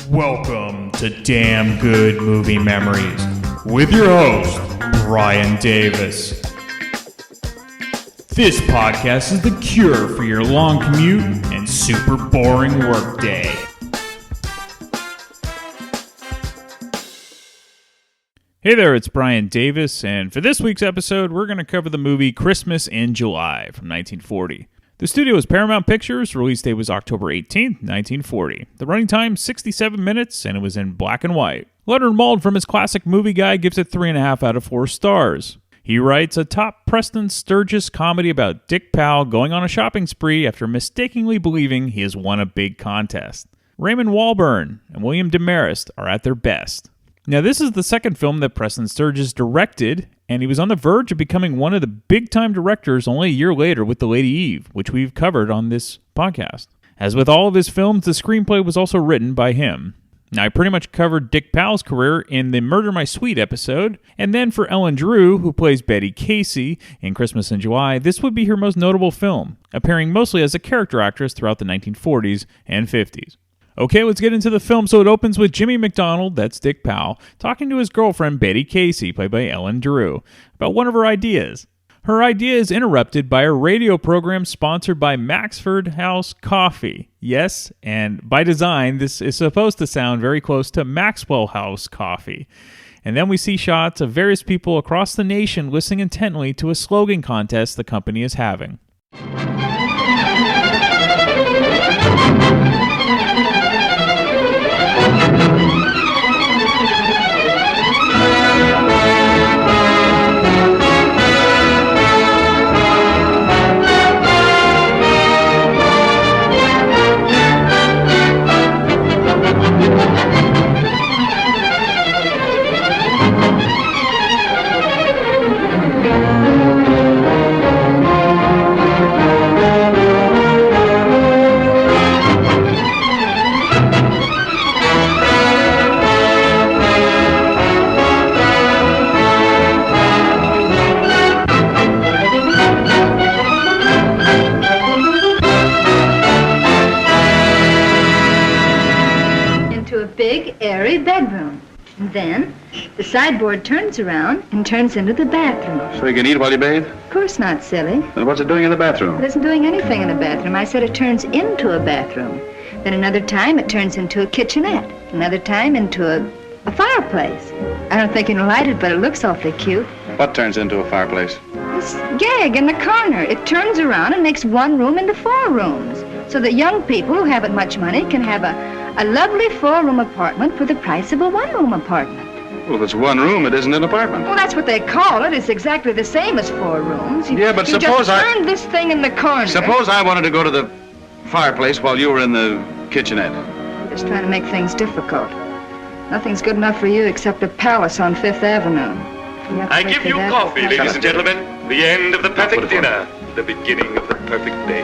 Welcome to Damn Good Movie Memories with your host, Brian Davis. This podcast is the cure for your long commute and super boring workday. Hey there, it's Brian Davis, and for this week's episode, we're going to cover the movie Christmas in July from 1940. The studio was Paramount Pictures, release date was October 18, 1940. The running time, 67 minutes, and it was in black and white. Leonard Maltin from his classic movie guide gives it 3.5 out of 4 stars. He writes a top Preston Sturges comedy about Dick Powell going on a shopping spree after mistakenly believing he has won a big contest. Raymond Walburn and William Demarest are at their best. Now, this is the second film that Preston Sturges directed, and he was on the verge of becoming one of the big-time directors only a year later with The Lady Eve, which we've covered on this podcast. As with all of his films, the screenplay was also written by him. Now, I pretty much covered Dick Powell's career in the Murder My Sweet episode, and then for Ellen Drew, who plays Betty Casey in Christmas in July, this would be her most notable film, appearing mostly as a character actress throughout the 1940s and 50s. Okay, let's get into the film. So it opens with Jimmy McDonald, that's Dick Powell, talking to his girlfriend Betty Casey, played by Ellen Drew, about one of her ideas. Her idea is interrupted by a radio program sponsored by Maxford House Coffee. Yes, and by design, this is supposed to sound very close to Maxwell House Coffee. And then we see shots of various people across the nation listening intently to a slogan contest the company is having. Airy bedroom. And then the sideboard turns around and turns into the bathroom. So you can eat while you bathe? Of course not, silly. Then what's it doing in the bathroom? It isn't doing anything in the bathroom. I said it turns into a bathroom. Then another time it turns into a kitchenette. Another time into a fireplace. I don't think you can light it, but it looks awfully cute. What turns into a fireplace? This gag in the corner. It turns around and makes one room into 4 rooms. So that young people who haven't much money can have a lovely 4-room apartment for the price of a 1-room apartment. Well, if it's 1 room, it isn't an apartment. Well, that's what they call it. It's exactly the same as 4 rooms. Yeah, but you suppose just turn this thing in the corner. Suppose I wanted to go to the fireplace while you were in the kitchenette. Just trying to make things difficult. Nothing's good enough for you except a palace on 5th Avenue. I give you coffee, ladies and gentlemen. The end of the perfect dinner. The beginning of the perfect day.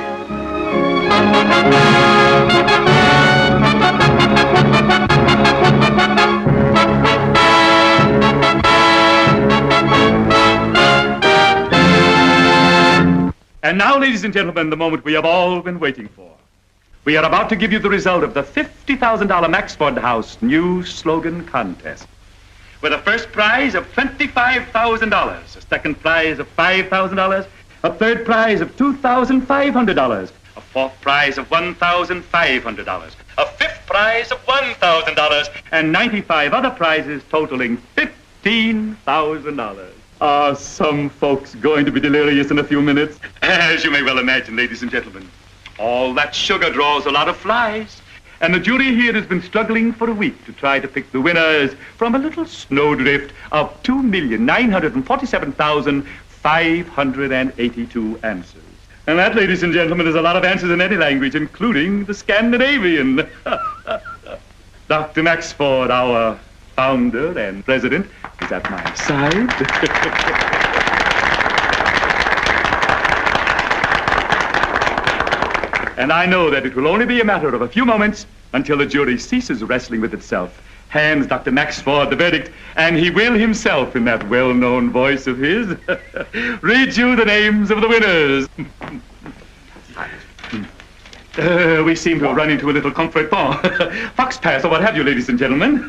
And now, ladies and gentlemen, the moment we have all been waiting for. We are about to give you the result of the $50,000 Maxford House new slogan contest. With a first prize of $25,000, a second prize of $5,000, a third prize of $2,500, a fourth prize of $1,500, a fifth prize of $1,000, and 95 other prizes totaling $15,000. Are some folks going to be delirious in a few minutes? As you may well imagine, ladies and gentlemen, all that sugar draws a lot of flies. And the jury here has been struggling for a week to try to pick the winners from a little snowdrift of 2,947,582 answers. And that, ladies and gentlemen, is a lot of answers in any language, including the Scandinavian. Dr. Maxford, our founder and president, is at my side. And I know that it will only be a matter of a few moments until the jury ceases wrestling with itself, hands Dr. Maxford the verdict, and he will himself, in that well-known voice of his, read you the names of the winners. We seem to have run into a little contretemps. Fox pass or what have you, ladies and gentlemen.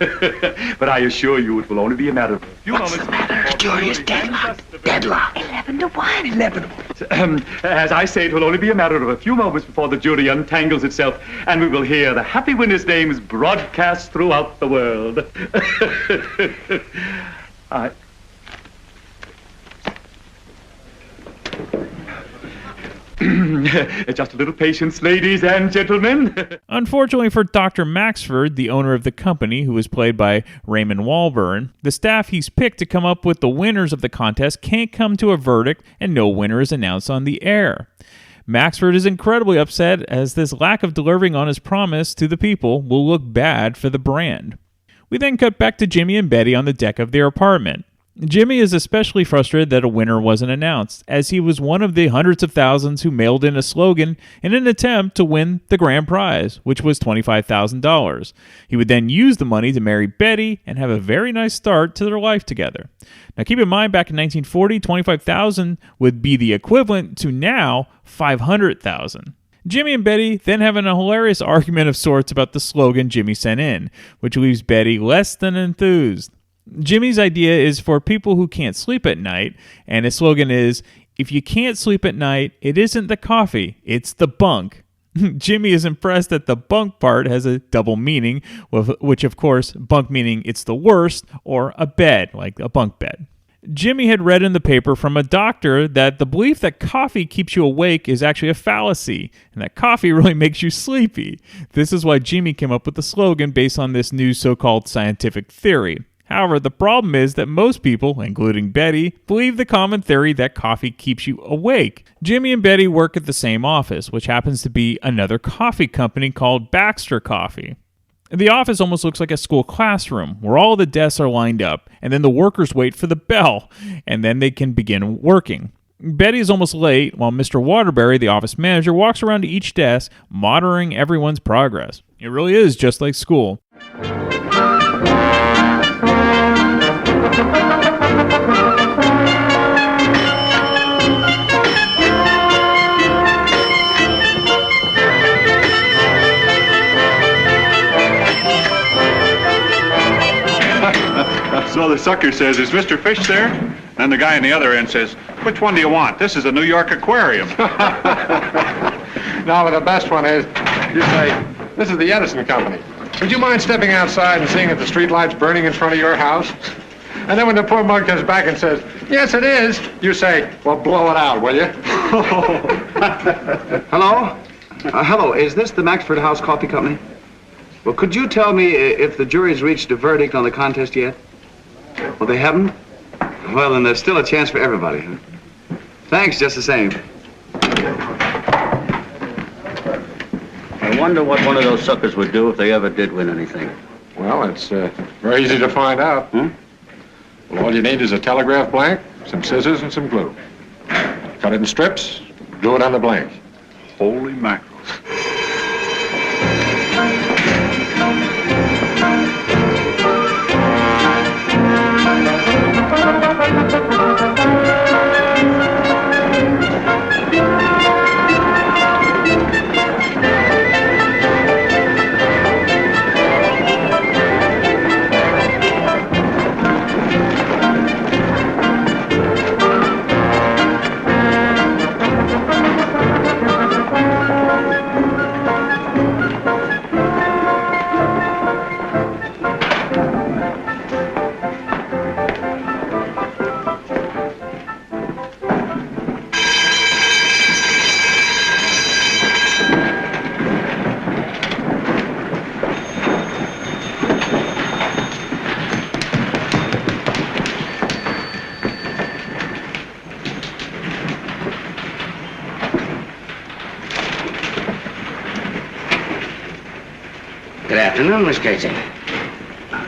But I assure you it will only be a matter of a few moments. What's the matter? The jury is deadlocked. 11 to 1. 11 to 1. As I say, it will only be a matter of a few moments before the jury untangles itself, and we will hear the happy winners' names broadcast throughout the world. Just a little patience, ladies and gentlemen. Unfortunately for Dr. Maxford, the owner of the company, who was played by Raymond Walburn, the staff he's picked to come up with the winners of the contest can't come to a verdict, and no winner is announced on the air. Maxford is incredibly upset, as this lack of delivering on his promise to the people will look bad for the brand. We then cut back to Jimmy and Betty on the deck of their apartment. Jimmy is especially frustrated that a winner wasn't announced, as he was one of the hundreds of thousands who mailed in a slogan in an attempt to win the grand prize, which was $25,000. He would then use the money to marry Betty and have a very nice start to their life together. Now keep in mind, back in 1940, $25,000 would be the equivalent to now $500,000. Jimmy and Betty then having a hilarious argument of sorts about the slogan Jimmy sent in, which leaves Betty less than enthused. Jimmy's idea is for people who can't sleep at night, and his slogan is, "If you can't sleep at night, it isn't the coffee, it's the bunk." Jimmy is impressed that the bunk part has a double meaning, which of course, bunk meaning it's the worst, or a bed, like a bunk bed. Jimmy had read in the paper from a doctor that the belief that coffee keeps you awake is actually a fallacy, and that coffee really makes you sleepy. This is why Jimmy came up with the slogan based on this new so-called scientific theory. However, the problem is that most people, including Betty, believe the common theory that coffee keeps you awake. Jimmy and Betty work at the same office, which happens to be another coffee company called Baxter Coffee. The office almost looks like a school classroom, where all the desks are lined up, and then the workers wait for the bell, and then they can begin working. Betty is almost late, while Mr. Waterbury, the office manager, walks around to each desk, monitoring everyone's progress. It really is just like school. So the sucker says, "Is Mr. Fish there?" And the guy on the other end says, "Which one do you want? This is a New York aquarium." Now, the best one is, you say, "This is the Edison Company. Would you mind stepping outside and seeing if the street light's burning in front of your house?" And then when the poor mug comes back and says, "Yes, it is," you say, "Well, blow it out, will you?" Hello? Hello, is this the Maxford House Coffee Company? Well, could you tell me if the jury's reached a verdict on the contest yet? Well, they haven't? Well, then there's still a chance for everybody. Huh? Thanks, just the same. I wonder what one of those suckers would do if they ever did win anything. Well, it's very easy to find out. Hmm? Well, all you need is a telegraph blank, some scissors, and some glue. Cut it in strips, glue it on the blank. Holy mackerel. Good afternoon, Miss Casey.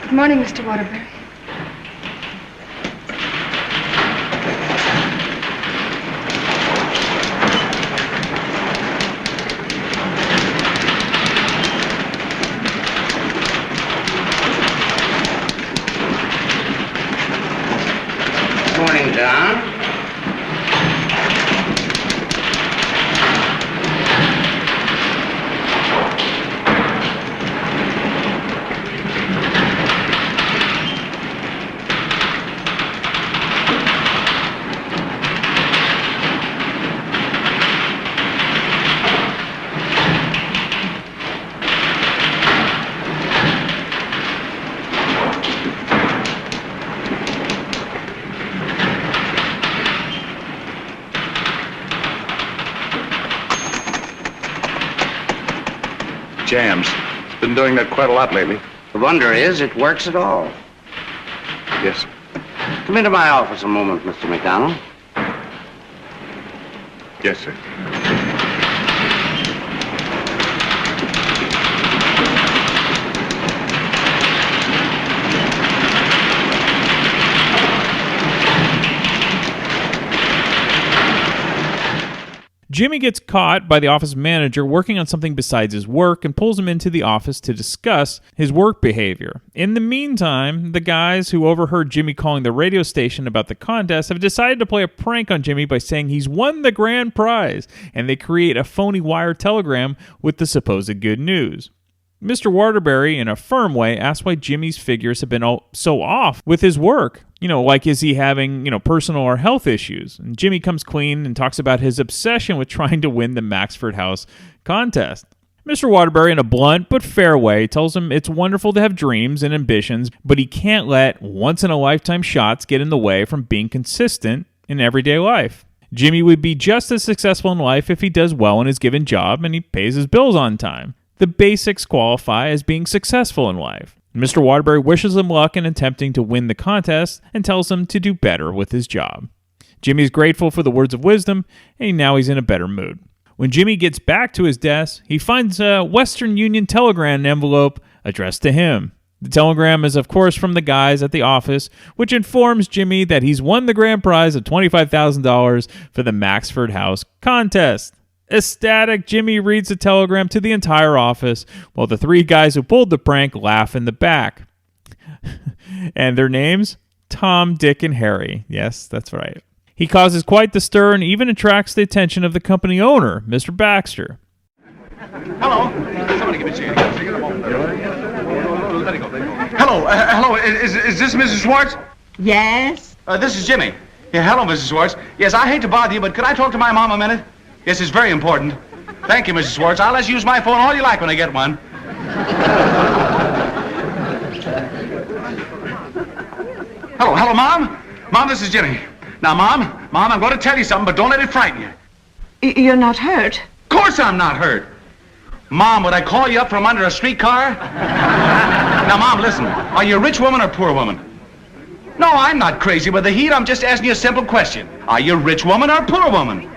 Good morning, Mr. Waterbury. Morning, Don. Jams. Been doing that quite a lot lately. The wonder is it works at all. Yes, sir. Come into my office a moment, Mr. McDonald. Yes, sir. Jimmy gets caught by the office manager working on something besides his work and pulls him into the office to discuss his work behavior. In the meantime, the guys who overheard Jimmy calling the radio station about the contest have decided to play a prank on Jimmy by saying he's won the grand prize, and they create a phony wire telegram with the supposed good news. Mr. Waterbury, in a firm way, asks why Jimmy's figures have been so off with his work. Like, is he having, personal or health issues? And Jimmy comes clean and talks about his obsession with trying to win the Maxford House contest. Mr. Waterbury, in a blunt but fair way, tells him it's wonderful to have dreams and ambitions, but he can't let once-in-a-lifetime shots get in the way from being consistent in everyday life. Jimmy would be just as successful in life if he does well in his given job and he pays his bills on time. The basics qualify as being successful in life. Mr. Waterbury wishes him luck in attempting to win the contest and tells him to do better with his job. Jimmy's grateful for the words of wisdom, and now he's in a better mood. When Jimmy gets back to his desk, he finds a Western Union telegram envelope addressed to him. The telegram is, of course, from the guys at the office, which informs Jimmy that he's won the grand prize of $25,000 for the Maxford House contest. Ecstatic, Jimmy reads the telegram to the entire office, while the three guys who pulled the prank laugh in the back. And their names? Tom, Dick, and Harry. Yes, that's right. He causes quite the stir and even attracts the attention of the company owner, Mr. Baxter. Hello. Somebody give me a chair. Let it go. Hello. Is this Mrs. Schwartz? Yes? This is Jimmy. Yeah, hello, Mrs. Schwartz. Yes, I hate to bother you, but could I talk to my mom a minute? Yes, it's very important. Thank you, Mrs. Schwartz. I'll let you use my phone all you like when I get one. Hello, Mom? Mom, this is Jimmy. Now, Mom, I'm going to tell you something, but don't let it frighten you. You're not hurt? Of course I'm not hurt. Mom, would I call you up from under a streetcar? Now, Mom, listen. Are you a rich woman or poor woman? No, I'm not crazy with the heat. I'm just asking you a simple question. Are you a rich woman or a poor woman?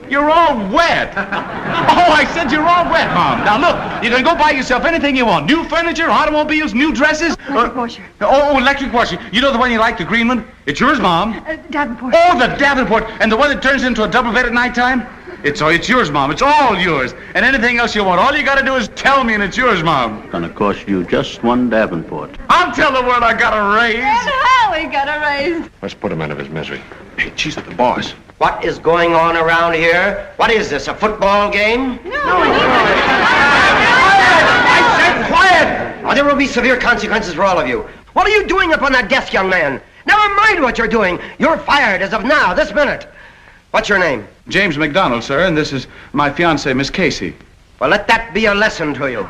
You're all wet. Oh, I said you're all wet, Mom. Now, look, you can go buy yourself anything you want. New furniture, automobiles, new dresses. Electric washer. Oh, electric washer. You know the one you like, the green one? It's yours, Mom. Davenport. Oh, the Davenport. And the one that turns into a double bed at nighttime? It's yours, Mom. It's all yours. And anything else you want, all you got to do is tell me and it's yours, Mom. Gonna cost you just one Davenport. I'll tell the world I got a raise. And how we got a raise? Let's put him out of his misery. Hey, she's the boss. What is going on around here? What is this, a football game? No. I said quiet! Or there will be severe consequences for all of you. What are you doing up on that desk, young man? Never mind what you're doing. You're fired as of now, this minute. What's your name? James McDonald, sir, and this is my fiancée, Miss Casey. Well, let that be a lesson to you.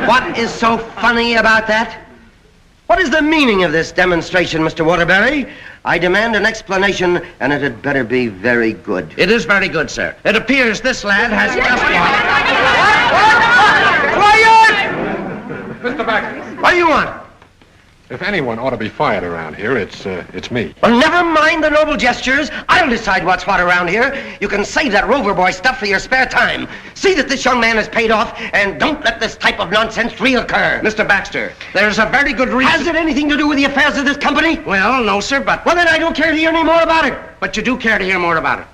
What is so funny about that? What is the meaning of this demonstration, Mr. Waterbury? I demand an explanation, and it had better be very good. It is very good, sir. It appears this lad has just Quiet! Mr. Baxter, What do you want? if anyone ought to be fired around here, it's me. Well, never mind the noble gestures. I'll decide what's what around here. You can save that Rover Boy stuff for your spare time. See that this young man is paid off, and don't let this type of nonsense reoccur. Mr. Baxter, there's a very good reason. Has it anything to do with the affairs of this company? Well, no, sir, but... Well, then I don't care to hear any more about it. But you do care to hear more about it.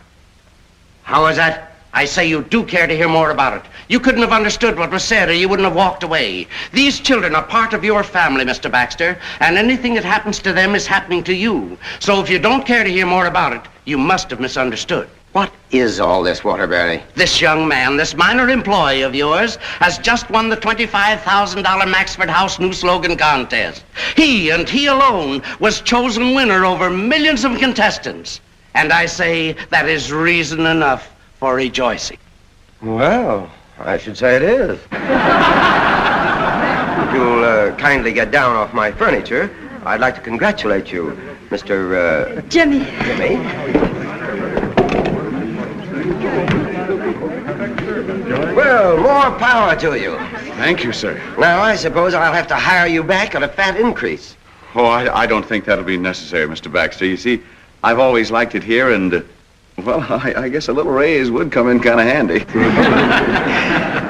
How is that? I say you do care to hear more about it. You couldn't have understood what was said, or you wouldn't have walked away. These children are part of your family, Mr. Baxter, and anything that happens to them is happening to you. So if you don't care to hear more about it, you must have misunderstood. What is all this, Waterbury? This young man, this minor employee of yours, has just won the $25,000 Maxford House new slogan contest. He, and he alone, was chosen winner over millions of contestants. And I say that is reason enough for rejoicing. Well, I should say it is. If you'll kindly get down off my furniture, I'd like to congratulate you, Mr. Jimmy. Jimmy. More power to you. Thank you, sir. Now, I suppose I'll have to hire you back at a fat increase. Oh, I don't think that'll be necessary, Mr. Baxter. You see, I've always liked it here, and, well, I guess a little raise would come in kind of handy.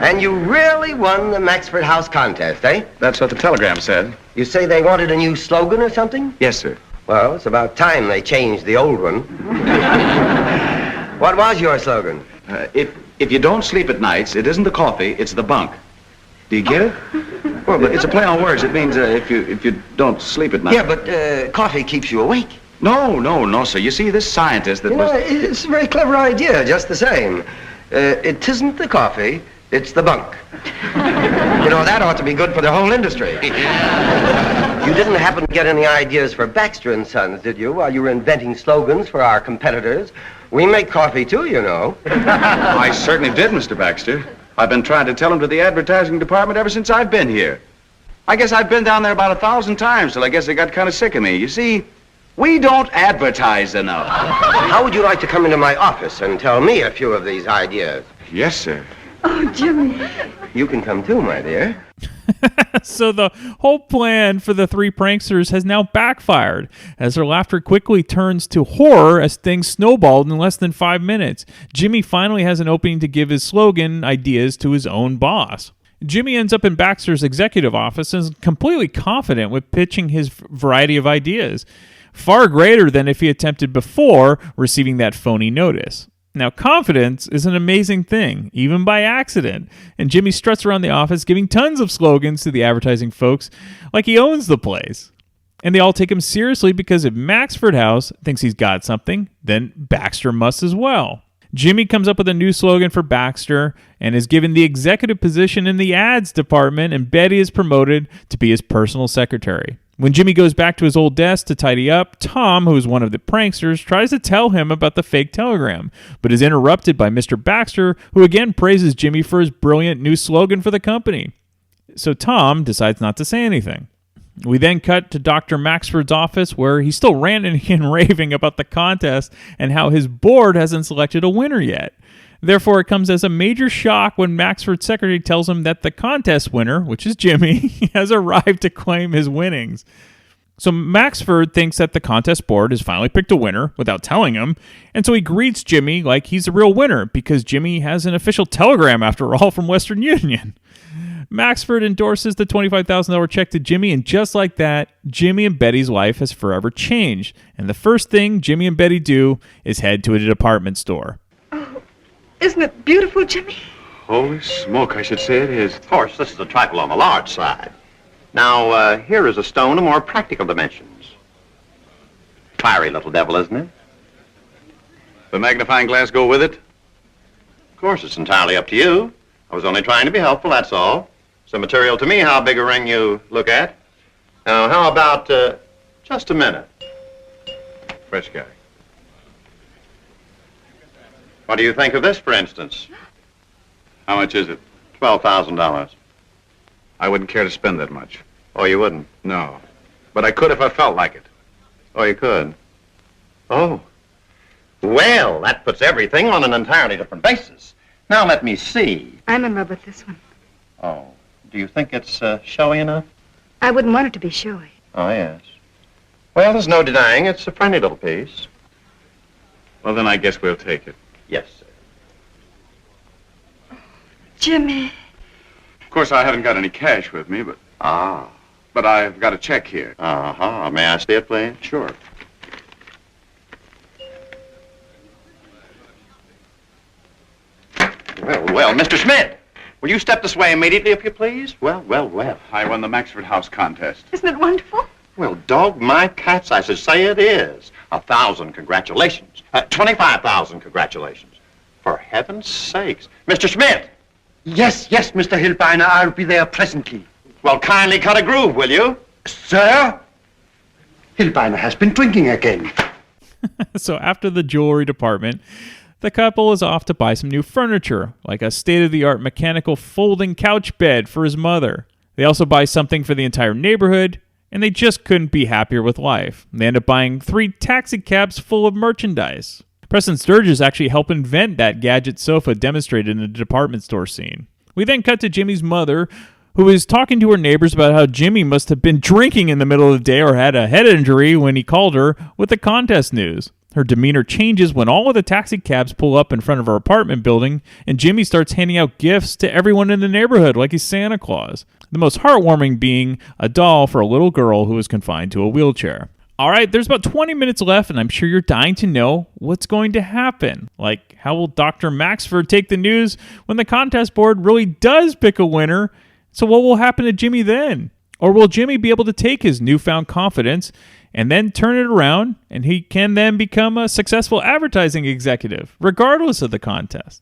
And you really won the Maxford House contest, eh? That's what the telegram said. You say they wanted a new slogan or something? Yes, sir. Well, it's about time they changed the old one. What was your slogan? If you don't sleep at nights, it isn't the coffee, it's the bunk. Do you get it? Well, but it's a play on words. It means if you don't sleep at night. Yeah, but coffee keeps you awake. No, sir. You see, this scientist that was... It's a very clever idea, just the same. It isn't the coffee, it's the bunk. That ought to be good for the whole industry. You didn't happen to get any ideas for Baxter & Sons, did you, while you were inventing slogans for our competitors? We make coffee, too, you know. I certainly did, Mr. Baxter. I've been trying to tell him to the advertising department ever since I've been here. I guess I've been down there about 1,000 times till I guess they got kind of sick of me. You see, we don't advertise enough. How would you like to come into my office and tell me a few of these ideas? Yes, sir. Oh, Jimmy. You can come too, my dear. So the whole plan for the three pranksters has now backfired, as their laughter quickly turns to horror as things snowballed in less than 5 minutes. Jimmy finally has an opening to give his slogan ideas to his own boss. Jimmy ends up in Baxter's executive office and is completely confident with pitching his variety of ideas, far greater than if he attempted before receiving that phony notice. Now, confidence is an amazing thing, even by accident, and Jimmy struts around the office giving tons of slogans to the advertising folks like he owns the place. And they all take him seriously because if Maxford House thinks he's got something, then Baxter must as well. Jimmy comes up with a new slogan for Baxter and is given the executive position in the ads department, and Betty is promoted to be his personal secretary. When Jimmy goes back to his old desk to tidy up, Tom, who is one of the pranksters, tries to tell him about the fake telegram, but is interrupted by Mr. Baxter, who again praises Jimmy for his brilliant new slogan for the company. So Tom decides not to say anything. We then cut to Dr. Maxford's office, where he's still ranting and raving about the contest and how his board hasn't selected a winner yet. Therefore, it comes as a major shock when Maxford's secretary tells him that the contest winner, which is Jimmy, has arrived to claim his winnings. So Maxford thinks that the contest board has finally picked a winner without telling him, and so he greets Jimmy like he's a real winner because Jimmy has an official telegram, after all, from Western Union. Maxford endorses the $25,000 check to Jimmy, and just like that, Jimmy and Betty's life has forever changed. And the first thing Jimmy and Betty do is head to a department store. Isn't it beautiful, Jimmy? Holy smoke, I should say it is. Of course, this is a trifle on the large side. Now, here is a stone of more practical dimensions. Fiery little devil, isn't it? The magnifying glass go with it? Of course, it's entirely up to you. I was only trying to be helpful, that's all. It's immaterial to me how big a ring you look at. Now, how about, just a minute? Fresh guy. What do you think of this, for instance? How much is it? $12,000. I wouldn't care to spend that much. Oh, you wouldn't? No. But I could if I felt like it. Oh, you could? Oh. Well, that puts everything on an entirely different basis. Now, let me see. I'm in love with this one. Oh. Do you think it's showy enough? I wouldn't want it to be showy. Oh, yes. Well, there's no denying it's a friendly little piece. Well, then I guess we'll take it. Yes, sir. Jimmy. Of course, I haven't got any cash with me, but... Ah. But I've got a check here. Uh-huh. May I see it, please? Sure. Well, Mr. Schmidt, will you step this way immediately, if you please? Well. I won the Maxford House contest. Isn't it wonderful? Well, dog my cats, I should say it is. 1,000 congratulations. 25,000 congratulations. For heaven's sakes. Mr. Schmidt! Yes, Mr. Hilbeiner, I'll be there presently. Well, kindly cut a groove, will you? Sir? Hilbeiner has been drinking again. So after the jewelry department, the couple is off to buy some new furniture, like a state-of-the-art mechanical folding couch bed for his mother. They also buy something for the entire neighborhood, and they just couldn't be happier with life. They end up buying 3 taxi cabs full of merchandise. Preston Sturges actually helped invent that gadget sofa demonstrated in the department store scene. We then cut to Jimmy's mother, who is talking to her neighbors about how Jimmy must have been drinking in the middle of the day or had a head injury when he called her with the contest news. Her demeanor changes when all of the taxi cabs pull up in front of her apartment building, and Jimmy starts handing out gifts to everyone in the neighborhood like he's Santa Claus. The most heartwarming being a doll for a little girl who is confined to a wheelchair. All right, there's about 20 minutes left, and I'm sure you're dying to know what's going to happen. Like, how will Dr. Maxford take the news when the contest board really does pick a winner? So what will happen to Jimmy then? Or will Jimmy be able to take his newfound confidence and then turn it around, and he can then become a successful advertising executive, regardless of the contest?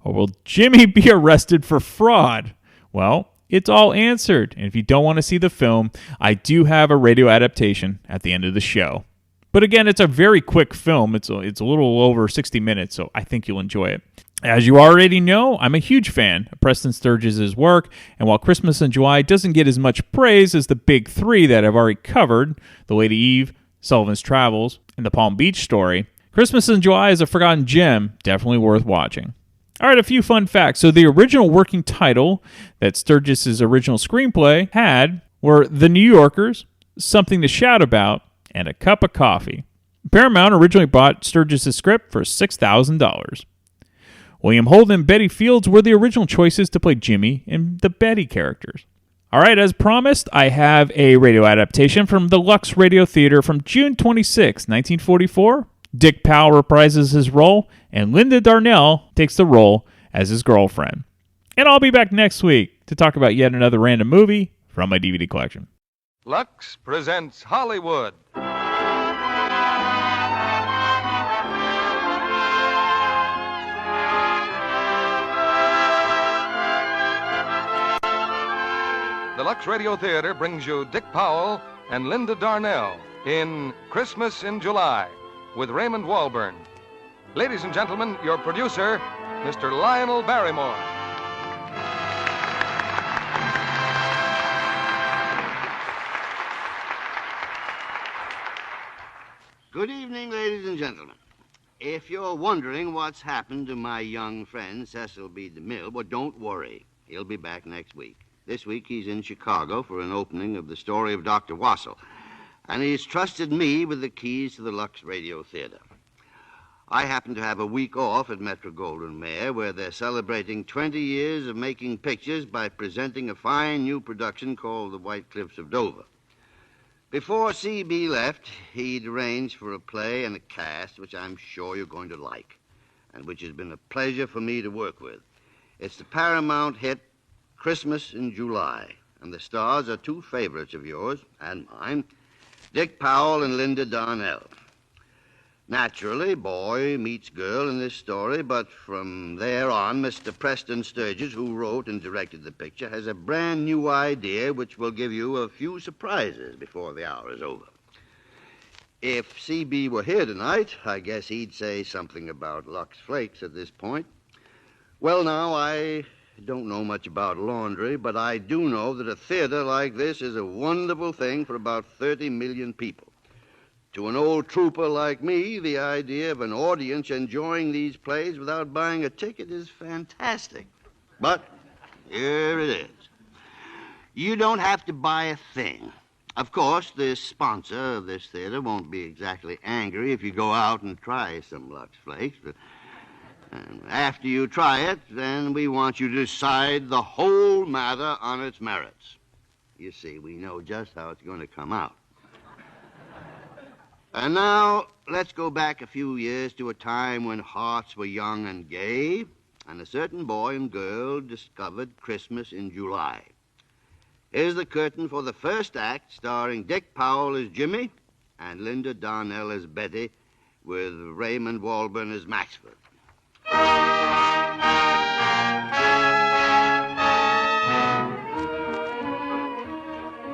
Or will Jimmy be arrested for fraud? Well, it's all answered. And if you don't want to see the film, I do have a radio adaptation at the end of the show. But again, it's a very quick film. It's a little over 60 minutes, so I think you'll enjoy it. As you already know, I'm a huge fan of Preston Sturges' work, and while Christmas in July doesn't get as much praise as the big three that I've already covered, The Lady Eve, Sullivan's Travels, and The Palm Beach Story, Christmas in July is a forgotten gem, definitely worth watching. All right, a few fun facts. So the original working title that Sturges' original screenplay had were The New Yorkers, Something to Shout About, and A Cup of Coffee. Paramount originally bought Sturges' script for $6,000. William Holden and Betty Fields were the original choices to play Jimmy and the Betty characters. All right, as promised, I have a radio adaptation from the Lux Radio Theater from June 26, 1944. Dick Powell reprises his role, and Linda Darnell takes the role as his girlfriend. And I'll be back next week to talk about yet another random movie from my DVD collection. Lux presents Hollywood. The Lux Radio Theater brings you Dick Powell and Linda Darnell in Christmas in July with Raymond Walburn. Ladies and gentlemen, your producer, Mr. Lionel Barrymore. Good evening, ladies and gentlemen. If you're wondering what's happened to my young friend, Cecil B. DeMille, well, don't worry. He'll be back next week. This week he's in Chicago for an opening of The Story of Dr. Wassel, and he's trusted me with the keys to the Lux Radio Theater. I happen to have a week off at Metro-Goldwyn-Mayer, where they're celebrating 20 years of making pictures by presenting a fine new production called The White Cliffs of Dover. Before C.B. left, he'd arranged for a play and a cast which I'm sure you're going to like, and which has been a pleasure for me to work with. It's the Paramount hit Christmas in July, and the stars are two favorites of yours and mine, Dick Powell and Linda Darnell. Naturally, boy meets girl in this story, but from there on, Mr. Preston Sturges, who wrote and directed the picture, has a brand new idea which will give you a few surprises before the hour is over. If C.B. were here tonight, I guess he'd say something about Lux Flakes at this point. Well, now, I don't know much about laundry, but I do know that a theater like this is a wonderful thing for about 30 million people. To an old trooper like me, the idea of an audience enjoying these plays without buying a ticket is fantastic. But here it is. You don't have to buy a thing. Of course, the sponsor of this theater won't be exactly angry if you go out and try some Lux Flakes, but after you try it, then we want you to decide the whole matter on its merits. You see, we know just how it's going to come out. And now, let's go back a few years to a time when hearts were young and gay, and a certain boy and girl discovered Christmas in July. Here's the curtain for the first act, starring Dick Powell as Jimmy and Linda Darnell as Betty, with Raymond Walburn as Maxford.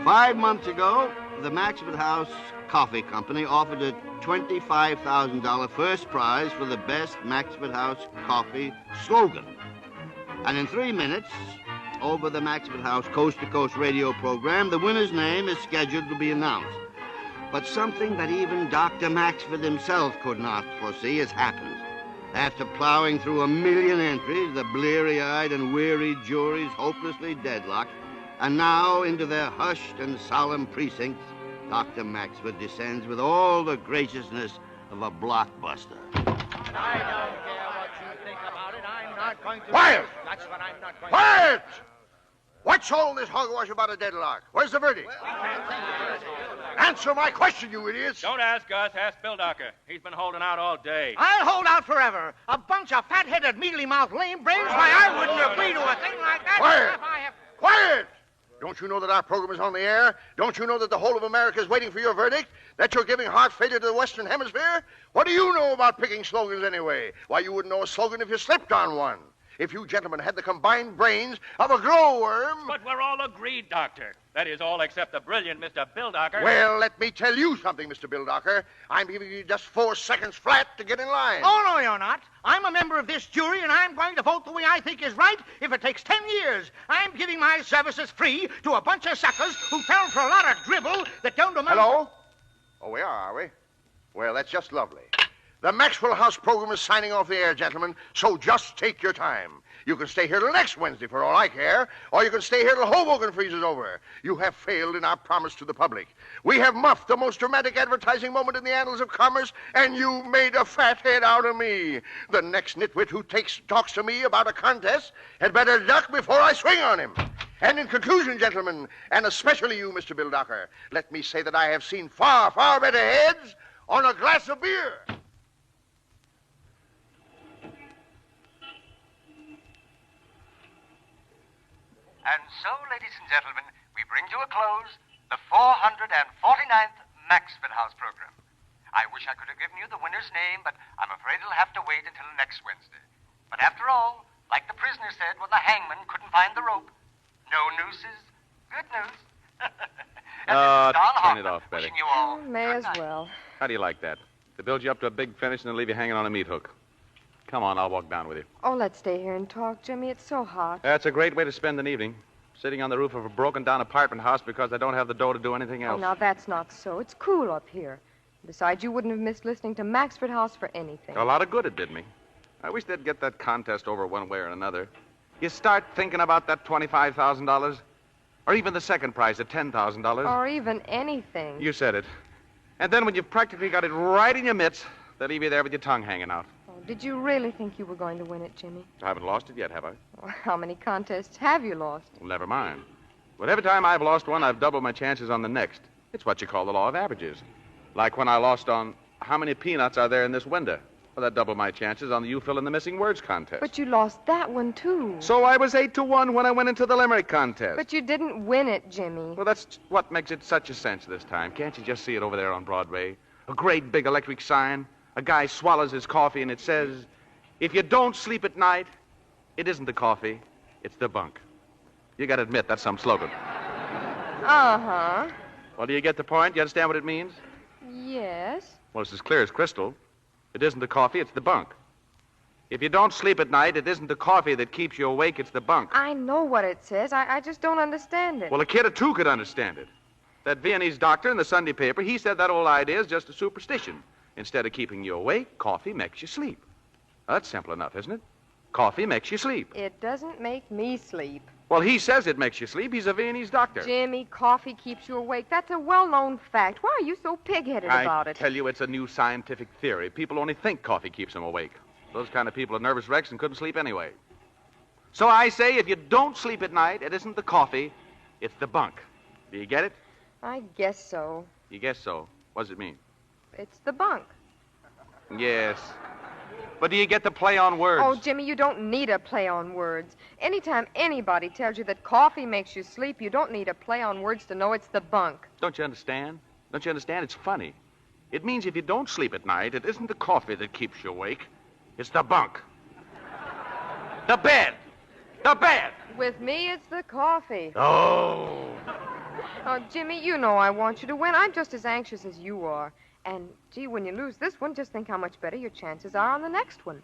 5 months ago, the Maxford House Coffee Company offered a $25,000 first prize for the best Maxford House coffee slogan. And in 3 minutes, over the Maxford House coast-to-coast radio program, the winner's name is scheduled to be announced. But something that even Dr. Maxford himself could not foresee has happened. After plowing through 1,000,000 entries, the bleary-eyed and weary juries hopelessly deadlocked, and now into their hushed and solemn precincts, Dr. Maxford descends with all the graciousness of a blockbuster. I don't care what you think about it. I'm not going to... Quiet! That's what I'm not going Quiet! What's all this hogwash about a deadlock? Where's the verdict? Answer my question, you idiots! Don't ask us. Ask Bill Docker. He's been holding out all day. I'll hold out forever. A bunch of fat-headed, mealy-mouthed lame brains. Why, I wouldn't agree to a thing like that. Quiet! If I have... Quiet! Don't you know that our program is on the air? Don't you know that the whole of America is waiting for your verdict? That you're giving heart failure to the Western Hemisphere? What do you know about picking slogans anyway? Why, you wouldn't know a slogan if you slipped on one. If you gentlemen had the combined brains of a glowworm... But we're all agreed, Doctor. That is, all except the brilliant Mr. Bill Docker. Well, let me tell you something, Mr. Bill Docker. I'm giving you just 4 seconds flat to get in line. Oh, no, you're not. I'm a member of this jury, and I'm going to vote the way I think is right if it takes 10 years. I'm giving my services free to a bunch of suckers who fell for a lot of dribble that don't amount... Hello? Oh, we are we? Well, that's just lovely. The Maxwell House program is signing off the air, gentlemen, so just take your time. You can stay here till next Wednesday for all I care, or you can stay here till Hoboken freezes over. You have failed in our promise to the public. We have muffed the most dramatic advertising moment in the annals of commerce, and you made a fathead out of me. The next nitwit who talks to me about a contest had better duck before I swing on him. And in conclusion, gentlemen, and especially you, Mr. Bill Docker, let me say that I have seen far, far better heads on a glass of beer. And so, ladies and gentlemen, we bring to a close the 449th Maxford House program. I wish I could have given you the winner's name, but I'm afraid it'll have to wait until next Wednesday. But after all, like the prisoner said when the hangman couldn't find the rope, no nooses, good news. Turn it off, Betty. Wishing you all May as well. How do you like that? They build you up to a big finish and then leave you hanging on a meat hook. Come on, I'll walk down with you. Oh, let's stay here and talk, Jimmy. It's so hot. That's a great way to spend an evening. Sitting on the roof of a broken-down apartment house because I don't have the dough to do anything Oh, else. now that's not so. It's cool up here. Besides, you wouldn't have missed listening to Maxford House for anything. A lot of good it did me. I wish they'd get that contest over one way or another. You start thinking about that $25,000, or even the second prize at $10,000. Or even anything. You said it. And then when you've practically got it right in your mitts, they leave you there with your tongue hanging out. Oh, did you really think you were going to win it, Jimmy? I haven't lost it yet, have I? Well, how many contests have you lost? Well, never mind. But every time I've lost one, I've doubled my chances on the next. It's what you call the law of averages. Like when I lost on how many peanuts are there in this window. Well, that doubled my chances on the You Fill in the Missing Words contest. But you lost that one, too. So I was 8-1 when I went into the limerick contest. But you didn't win it, Jimmy. Well, that's what makes it such a cinch this time. Can't you just see it over there on Broadway? A great big electric sign. A guy swallows his coffee and it says, if you don't sleep at night, it isn't the coffee, it's the bunk. You gotta admit, that's some slogan. Uh-huh. Well, do you get the point? You understand what it means? Yes. Well, it's as clear as crystal. It isn't the coffee, it's the bunk. If you don't sleep at night, it isn't the coffee that keeps you awake, it's the bunk. I know what it says. I just don't understand it. Well, a kid or two could understand it. That Viennese doctor in the Sunday paper, he said that old idea is just a superstition. Instead of keeping you awake, coffee makes you sleep. That's simple enough, isn't it? Coffee makes you sleep. It doesn't make me sleep. Well, he says it makes you sleep. He's a Viennese doctor. Jimmy, coffee keeps you awake. That's a well-known fact. Why are you so pig-headed about I it? tell you, it's a new scientific theory. People only think coffee keeps them awake. Those kind of people are nervous wrecks and couldn't sleep anyway. So I say, if you don't sleep at night, it isn't the coffee, it's the bunk. Do you get it? I guess so. You guess so. What does it mean? It's the bunk. Yes. But do you get the play on words? Oh, Jimmy, you don't need a play on words. Anytime anybody tells you that coffee makes you sleep, you don't need a play on words to know it's the bunk. Don't you understand? Don't you understand? It's funny. It means if you don't sleep at night, it isn't the coffee that keeps you awake. It's the bunk. The bed. The bed. With me, it's the coffee. Oh. Oh, Jimmy, you know I want you to win. I'm just as anxious as you are. And, gee, when you lose this one, just think how much better your chances are on the next one.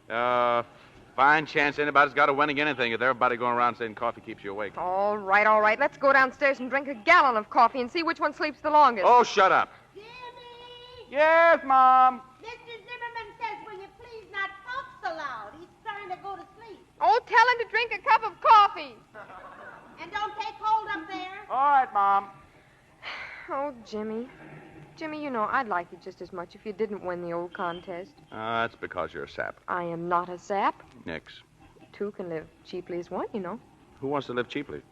Fine chance anybody's got to win again anything if everybody going around saying coffee keeps you awake. All right, all right. Let's go downstairs and drink a gallon of coffee and see which one sleeps the longest. Oh, shut up. Jimmy! Yes, Mom. Mr. Zimmerman says, will you please not talk so loud. He's starting to go to sleep. Oh, tell him to drink a cup of coffee. And don't take hold up there. All right, Mom. Oh, Jimmy. Jimmy, you know, I'd like you just as much if you didn't win the old contest. That's because you're a sap. I am not a sap. Nix. Two can live cheaply as one, you know. Who wants to live cheaply?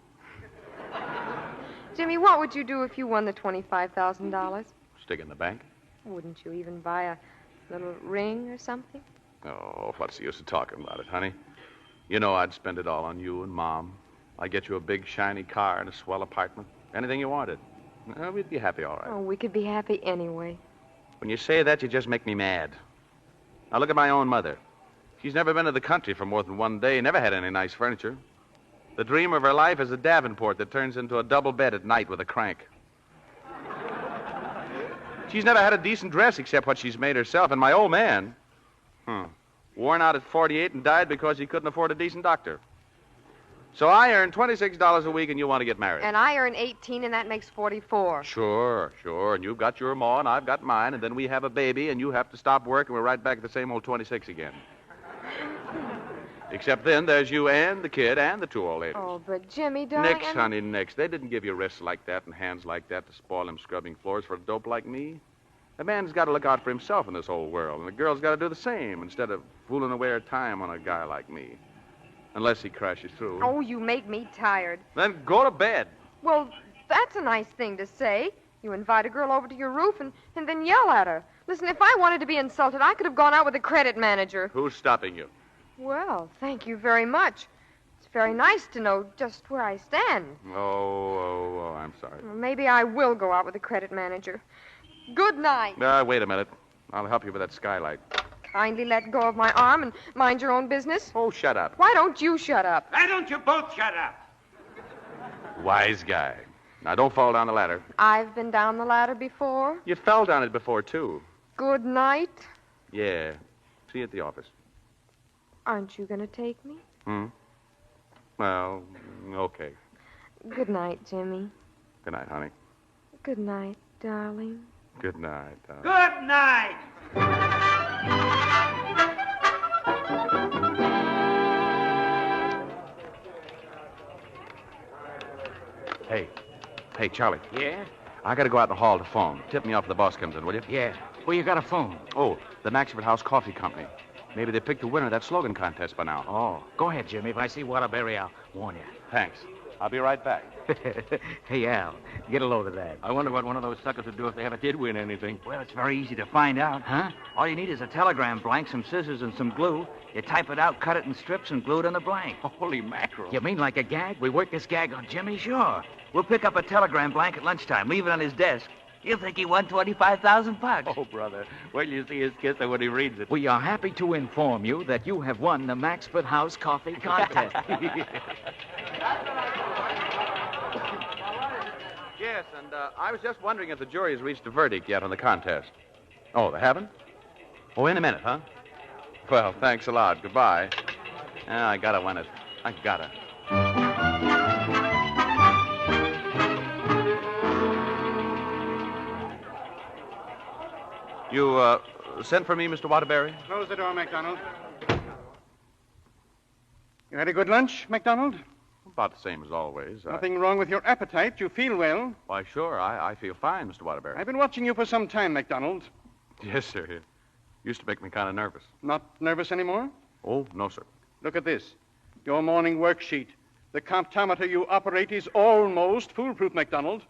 Jimmy, what would you do if you won the $25,000? Stick it in the bank? Wouldn't you even buy a little ring or something? Oh, what's the use of talking about it, honey? You know I'd spend it all on you and Mom. I'd get you a big, shiny car and a swell apartment. Anything you wanted. We'd be happy, all right. Oh, we could be happy anyway. When you say that, you just make me mad. Now, look at my own mother. She's never been to the country for more than one day, never had any nice furniture. The dream of her life is a Davenport that turns into a double bed at night with a crank. She's never had a decent dress except what she's made herself. And my old man, worn out at 48 and died because he couldn't afford a decent doctor. So I earn $26 a week and you want to get married. And I earn 18 and that makes 44. Sure. And you've got your ma and I've got mine, and then we have a baby and you have to stop work and we're right back at the same old 26 again. Except then there's you and the kid and the two old ladies. Oh, but Jimmy, darling... Nix, honey, nix. They didn't give you wrists like that and hands like that to spoil them scrubbing floors for a dope like me. A man's got to look out for himself in this whole world, and a girl's got to do the same instead of fooling away her time on a guy like me. Unless he crashes through. Oh, you make me tired. Then go to bed. Well, that's a nice thing to say. You invite a girl over to your roof and then yell at her. Listen, if I wanted to be insulted, I could have gone out with a credit manager. Who's stopping you? Well, thank you very much. It's very nice to know just where I stand. Oh, I'm sorry. Well, maybe I will go out with a credit manager. Good night. Wait a minute. I'll help you with that skylight. Kindly let go of my arm and mind your own business. Oh, shut up. Why don't you shut up? Why don't you both shut up? Wise guy. Now, don't fall down the ladder. I've been down the ladder before. You fell down it before, too. Good night. Yeah. See you at the office. Aren't you going to take me? Well, okay. Good night, Jimmy. Good night, honey. Good night, darling. Good night, darling. Good night. Hey, Charlie. Yeah? I got to go out in the hall to phone. Tip me off if the boss comes in, will you? Yeah. Well, you got a phone. Oh, the Maxford House Coffee Company. Maybe they picked the winner of that slogan contest by now. Oh, go ahead, Jimmy. If I see Waterbury, I'll warn you. Thanks. I'll be right back. Hey, Al, get a load of that. I wonder what one of those suckers would do if they ever did win anything. Well, it's very easy to find out. Huh? All you need is a telegram blank, some scissors, and some glue. You type it out, cut it in strips, and glue it on the blank. Holy mackerel. You mean like a gag? We work this gag on Jimmy? Sure. We'll pick up a telegram blank at lunchtime, leave it on his desk. He'll think he won $25,000. Oh, brother. Wait till you see his kisser when he reads it. We are happy to inform you that you have won the Maxford House Coffee Contest. Yes, and I was just wondering if the jury has reached a verdict yet on the contest. Oh, they haven't? Oh, in a minute, huh? Well, thanks a lot. Goodbye. I gotta win it. I gotta. You, sent for me, Mr. Waterbury? Close the door, MacDonald. You had a good lunch, MacDonald? About the same as always. Nothing wrong with your appetite. You feel well. Why, sure. I feel fine, Mr. Waterbury. I've been watching you for some time, MacDonald. Yes, sir. It used to make me kind of nervous. Not nervous anymore? Oh, no, sir. Look at this. Your morning worksheet. The comptometer you operate is almost foolproof, MacDonald.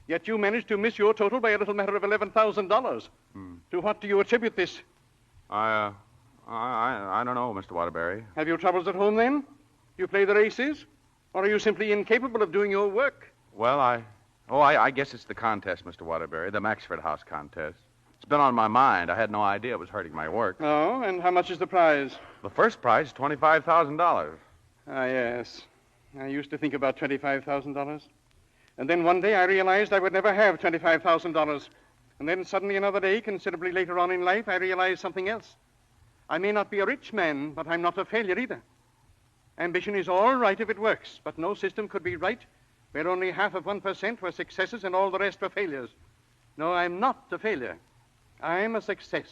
Yet you managed to miss your total by a little matter of $11,000. To what do you attribute this? I don't know, Mr. Waterbury. Have you troubles at home, then? You play the races? Or are you simply incapable of doing your work? Well, I guess it's the contest, Mr. Waterbury, the Maxford House contest. It's been on my mind. I had no idea it was hurting my work. Oh, and how much is the prize? The first prize is $25,000. Ah, yes. I used to think about $25,000. And then one day I realized I would never have $25,000. And then suddenly another day, considerably later on in life, I realized something else. I may not be a rich man, but I'm not a failure either. Ambition is all right if it works, but no system could be right where only half of 1% were successes and all the rest were failures. No, I'm not a failure. I'm a success.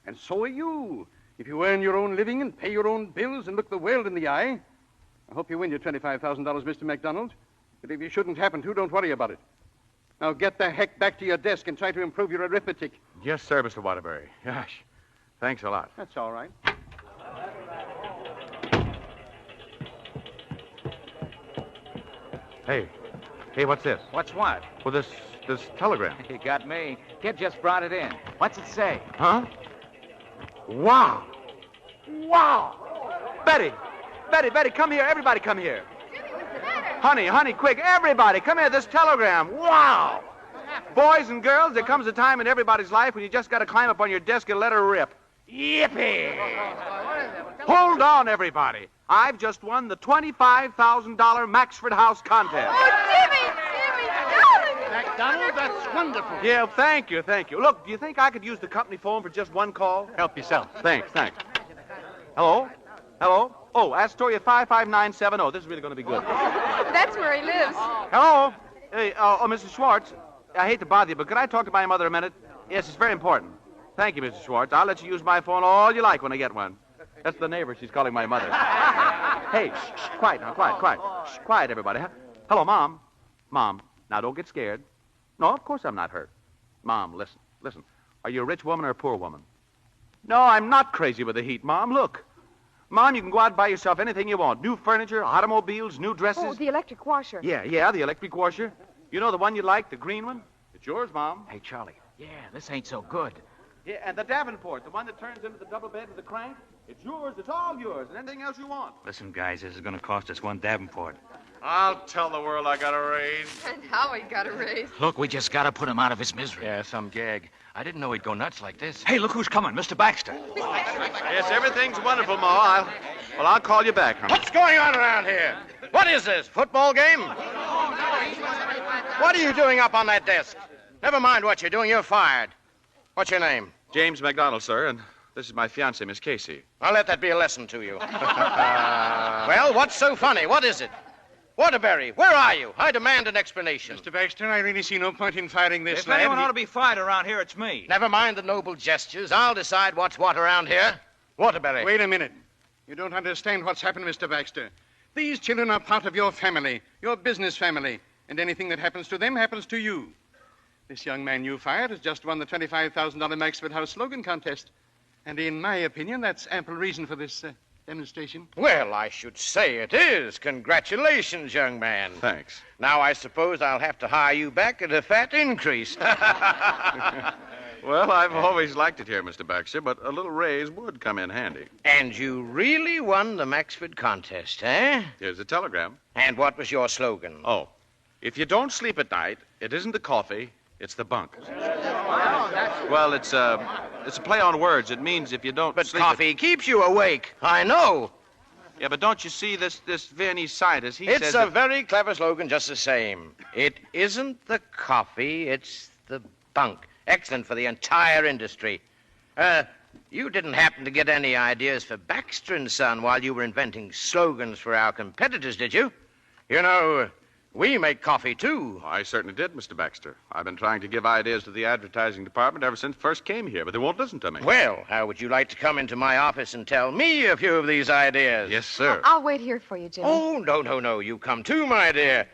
And so are you. If you earn your own living and pay your own bills and look the world in the eye, I hope you win your $25,000, Mr. MacDonald. But if you shouldn't happen to, don't worry about it. Now get the heck back to your desk and try to improve your arithmetic. Yes, sir, Mr. Waterbury. Gosh, thanks a lot. That's all right. Hey, what's this? What's what? Well, this telegram. You got me. Kid just brought it in. What's it say? Huh? Wow. Wow. Betty, come here. Everybody come here. Honey, quick. Everybody, come here. This telegram. Wow. Boys and girls, there comes a time in everybody's life when you just got to climb up on your desk and let her rip. Yippee! Hold on, everybody. I've just won the $25,000 Maxford House contest. Oh, Jimmy, darling. MacDonald, that's wonderful. Yeah, thank you. Look, do you think I could use the company phone for just one call? Help yourself. Thanks. Hello? Oh, Astoria 55970. This is really going to be good. That's where he lives. Hello? Hey, Mrs. Schwartz. I hate to bother you, but could I talk to my mother a minute? Yes, it's very important. Thank you, Mrs. Schwartz. I'll let you use my phone all you like when I get one. That's the neighbor. She's calling my mother. Hey, quiet now, quiet. Quiet, everybody. Hello, Mom. Mom, now don't get scared. No, of course I'm not hurt. Mom, listen. Are you a rich woman or a poor woman? No, I'm not crazy with the heat, Mom. Look. Mom, you can go out and buy yourself anything you want. New furniture, automobiles, new dresses. Oh, the electric washer. Yeah, the electric washer. You know the one you like, the green one? It's yours, Mom. Hey, Charlie. Yeah, this ain't so good. Yeah, and the Davenport, the one that turns into the double bed with the crank. It's yours. It's all yours. And anything else you want. Listen, guys, this is going to cost us one Davenport. I'll tell the world I got a raise. And how he got a raise. Look, we just got to put him out of his misery. Yeah, some gag. I didn't know he'd go nuts like this. Hey, look who's coming, Mr. Baxter. Yes, everything's wonderful, Ma. I'll call you back, honey. What's going on around here? What is this, football game? What are you doing up on that desk? Never mind what you're doing, you're fired. What's your name? James MacDonald, sir, and this is my fiancée, Miss Casey. I'll let that be a lesson to you. Well, what's so funny? What is it? Waterbury, where are you? I demand an explanation. Mr. Baxter, I really see no point in firing this If lad. anyone ought to be fired around here, it's me. Never mind the noble gestures. I'll decide what's what around here. Waterbury. Wait a minute. You don't understand what's happened, Mr. Baxter. These children are part of your family, your business family, and anything that happens to them happens to you. This young man you fired has just won the $25,000 Maxford House slogan contest. And in my opinion, that's ample reason for this demonstration. Well, I should say it is. Congratulations, young man. Thanks. Now, I suppose I'll have to hire you back at a fat increase. Well, I've always liked it here, Mr. Baxter, but a little raise would come in handy. And you really won the Maxford contest, eh? Here's a telegram. And what was your slogan? Oh, if you don't sleep at night, it isn't the coffee, it's the bunk. Well, it's a play on words. It means if you don't But sleep coffee keeps you awake. I know. Yeah, but don't you see this Viennese scientist? He It's says a that... very clever slogan just the same. It isn't the coffee, it's the bunk. Excellent for the entire industry. You didn't happen to get any ideas for Baxter & Son while you were inventing slogans for our competitors, did you? You know, we make coffee, too. I certainly did, Mr. Baxter. I've been trying to give ideas to the advertising department ever since first came here, but they won't listen to me. Well, how would you like to come into my office and tell me a few of these ideas? Yes, sir. I'll wait here for you, Jimmy. Oh, no. You come too, my dear.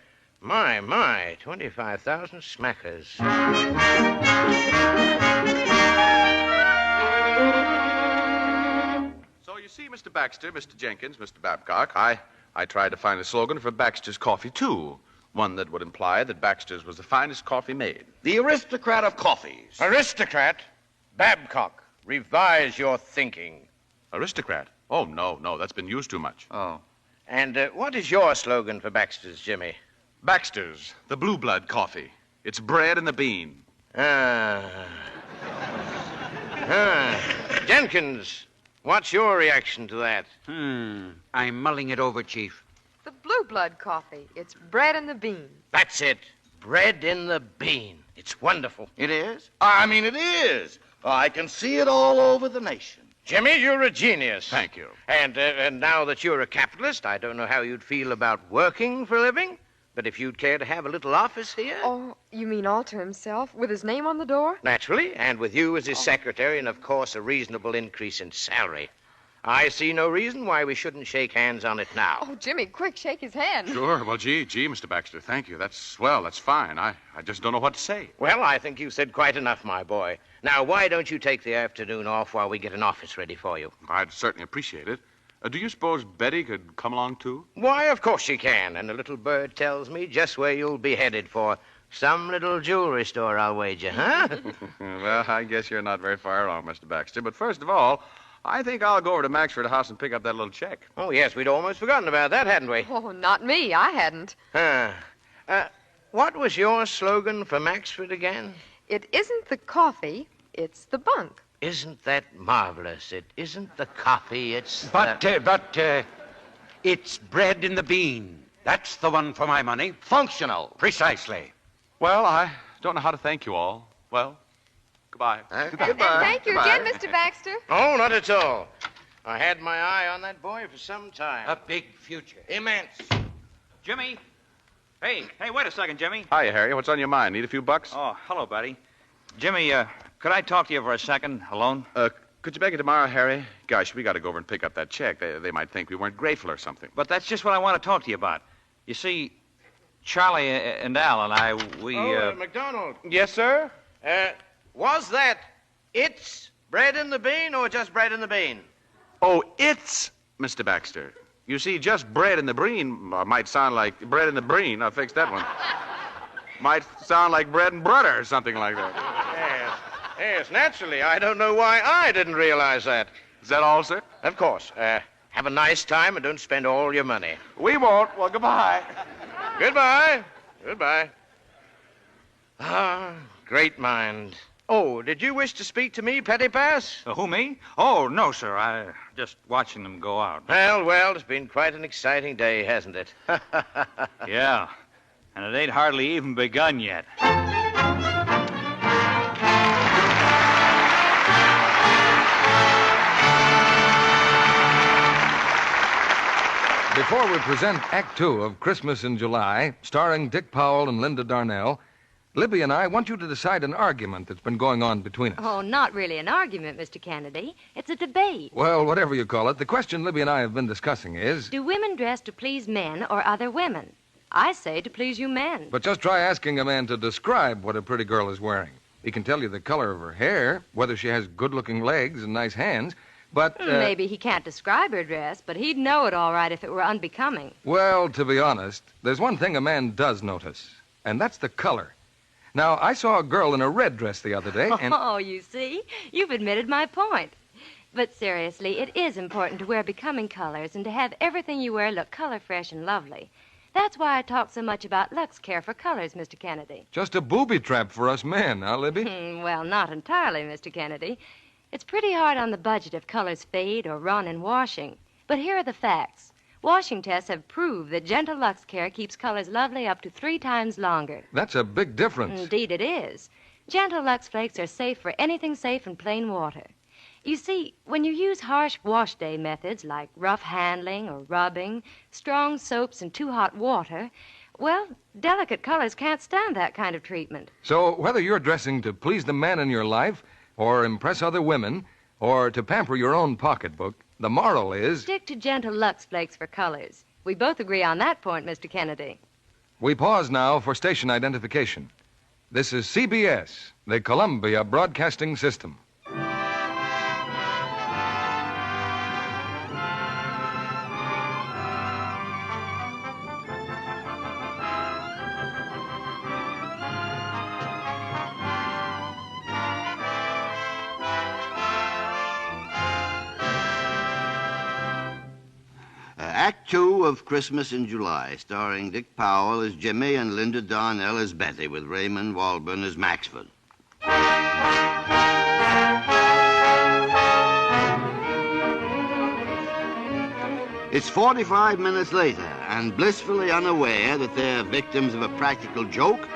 My, 25,000 smackers. So you see, Mr. Baxter, Mr. Jenkins, Mr. Babcock, I tried to find a slogan for Baxter's Coffee, too. One that would imply that Baxter's was the finest coffee made. The aristocrat of coffees. Aristocrat? Babcock, revise your thinking. Aristocrat? Oh, no, that's been used too much. Oh. And what is your slogan for Baxter's, Jimmy? Baxter's, the blue blood coffee. It's bread and the bean. Jenkins, what's your reaction to that? I'm mulling it over, Chief. The blue blood coffee. It's bread and the bean. That's it. Bread in the bean. It's wonderful. It is? I mean, it is. I can see it all over the nation. Jimmy, you're a genius. Thank you. And now that you're a capitalist, I don't know how you'd feel about working for a living. But if you'd care to have a little office here... Oh, you mean all to himself, with his name on the door? Naturally, and with you as his secretary, and of course a reasonable increase in salary. I see no reason why we shouldn't shake hands on it now. Oh, Jimmy, quick, shake his hand. Sure. Well, gee, Mr. Baxter, thank you. That's swell. That's fine. I just don't know what to say. Well, I think you've said quite enough, my boy. Now, why don't you take the afternoon off while we get an office ready for you? I'd certainly appreciate it. Do you suppose Betty could come along, too? Why, of course she can. And the little bird tells me just where you'll be headed for. Some little jewelry store, I'll wager, huh? Well, I guess you're not very far wrong, Mr. Baxter. But first of all, I think I'll go over to Maxford House and pick up that little check. Oh, yes, we'd almost forgotten about that, hadn't we? Oh, not me. I hadn't. What was your slogan for Maxford again? It isn't the coffee, it's the bunk. Isn't that marvelous? It isn't the coffee, it's But it's bread in the bean. That's the one for my money. Functional. Precisely. Well, I don't know how to thank you all. Well, goodbye. Goodbye. And thank you again, Mr. Baxter. Oh, not at all. I had my eye on that boy for some time. A big future. Immense. Jimmy? Hey, wait a second, Jimmy. Hiya, Harry. What's on your mind? Need a few bucks? Oh, hello, buddy. Jimmy, could I talk to you for a second, alone? Could you make it tomorrow, Harry? Gosh, we got to go over and pick up that check. They might think we weren't grateful or something. But that's just what I want to talk to you about. You see, Charlie and Al and I, we... McDonald. Yes, sir? Was that it's bread in the bean or just bread in the bean? Oh, it's Mr. Baxter. You see, just bread in the bean might sound like bread in the bean. I fixed that one. Might sound like bread and butter or something like that. Yes, naturally. I don't know why I didn't realize that. Is that all, sir? Of course. Have a nice time and don't spend all your money. We won't. Well, goodbye. Goodbye. Goodbye. Ah, great mind. Oh, did you wish to speak to me, Petty Pass? Who, me? Oh, no, sir. I just watching them go out. Well, it's been quite an exciting day, hasn't it? Yeah, and it ain't hardly even begun yet. Before we present Act Two of Christmas in July, starring Dick Powell and Linda Darnell, Libby and I want you to decide an argument that's been going on between us. Oh, not really an argument, Mr. Kennedy. It's a debate. Well, whatever you call it, the question Libby and I have been discussing is... Do women dress to please men or other women? I say to please you men. But just try asking a man to describe what a pretty girl is wearing. He can tell you the color of her hair, whether she has good-looking legs and nice hands, but... Maybe he can't describe her dress, but he'd know it all right if it were unbecoming. Well, to be honest, there's one thing a man does notice, and that's the color. Now, I saw a girl in a red dress the other day, and... Oh, you see? You've admitted my point. But seriously, it is important to wear becoming colors and to have everything you wear look color fresh and lovely. That's why I talk so much about Lux Care for Colors, Mr. Kennedy. Just a booby trap for us men, huh, Libby? Well, not entirely, Mr. Kennedy. It's pretty hard on the budget if colors fade or run in washing. But here are the facts. Washing tests have proved that Gentle Lux Care keeps colors lovely up to 3 times longer. That's a big difference. Indeed it is. Gentle Lux Flakes are safe for anything safe in plain water. You see, when you use harsh wash day methods like rough handling or rubbing, strong soaps and too hot water, well, delicate colors can't stand that kind of treatment. So whether you're dressing to please the man in your life or impress other women or to pamper your own pocketbook, the moral is... Stick to Gentle Lux Flakes for colors. We both agree on that point, Mr. Kennedy. We pause now for station identification. This is CBS, the Columbia Broadcasting System. Act Two of Christmas in July, starring Dick Powell as Jimmy and Linda Darnell as Betty, with Raymond Walburn as Maxford. It's 45 minutes later, and blissfully unaware that they're victims of a practical joke,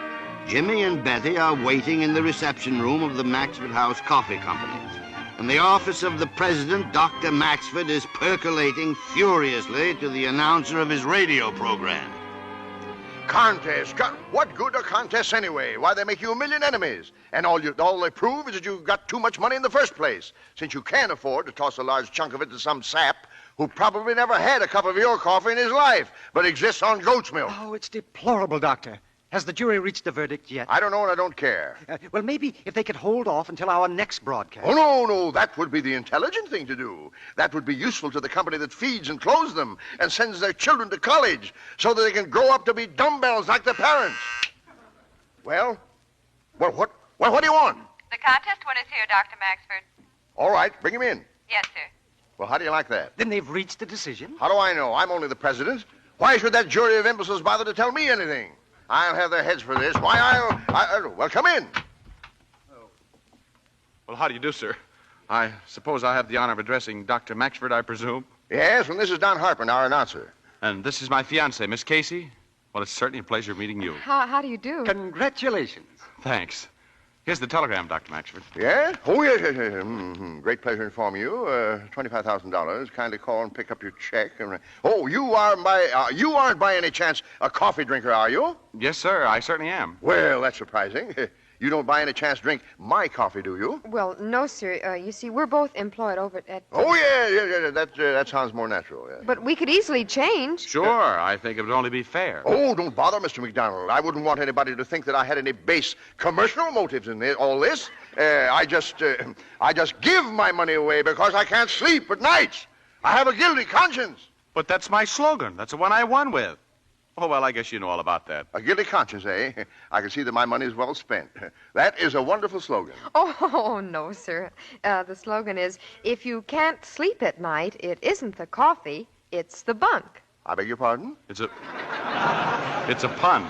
Jimmy and Betty are waiting in the reception room of the Maxford House Coffee Company. And the office of the president, Dr. Maxford, is percolating furiously to the announcer of his radio program. Contests? What good are contests anyway? Why, they make you a million enemies. And all they prove is that you got too much money in the first place, since you can't afford to toss a large chunk of it to some sap who probably never had a cup of your coffee in his life, but exists on goat's milk. Oh, it's deplorable, Doctor. Has the jury reached a verdict yet? I don't know and I don't care. Well, maybe if they could hold off until our next broadcast. Oh, no, that would be the intelligent thing to do. That would be useful to the company that feeds and clothes them and sends their children to college so that they can grow up to be dumbbells like their parents. Well, what do you want? The contest winner's here, Dr. Maxford. All right, bring him in. Yes, sir. Well, how do you like that? Then they've reached a decision? How do I know? I'm only the president. Why should that jury of imbeciles bother to tell me anything? I'll have their heads for this. Why, well, come in. Well, how do you do, sir? I suppose I have the honor of addressing Dr. Maxford, I presume? Yes, and this is Don Harper, our announcer. And this is my fiancée, Miss Casey. Well, it's certainly a pleasure meeting you. How do you do? Congratulations. Thanks. Here's the telegram, Dr. Maxford. Yeah? Oh, yes. Great pleasure to inform you. $25,000. Kindly call and pick up your check. Oh, you aren't by any chance a coffee drinker, are you? Yes, sir. I certainly am. Well, that's surprising. You don't by any chance drink my coffee, do you? Well, no, sir. You see, we're both employed over at... Oh, yeah. That sounds more natural, yeah. But we could easily change. Sure. I think it would only be fair. Oh, don't bother, Mr. McDonald. I wouldn't want anybody to think that I had any base commercial motives in all this. I just give my money away because I can't sleep at nights. I have a guilty conscience. But that's my slogan. That's the one I won with. Oh, well, I guess you know all about that. A guilty conscience, eh? I can see that my money is well spent. That is a wonderful slogan. Oh, no, sir. The slogan is, if you can't sleep at night, it isn't the coffee, it's the bunk. I beg your pardon? It's a pun.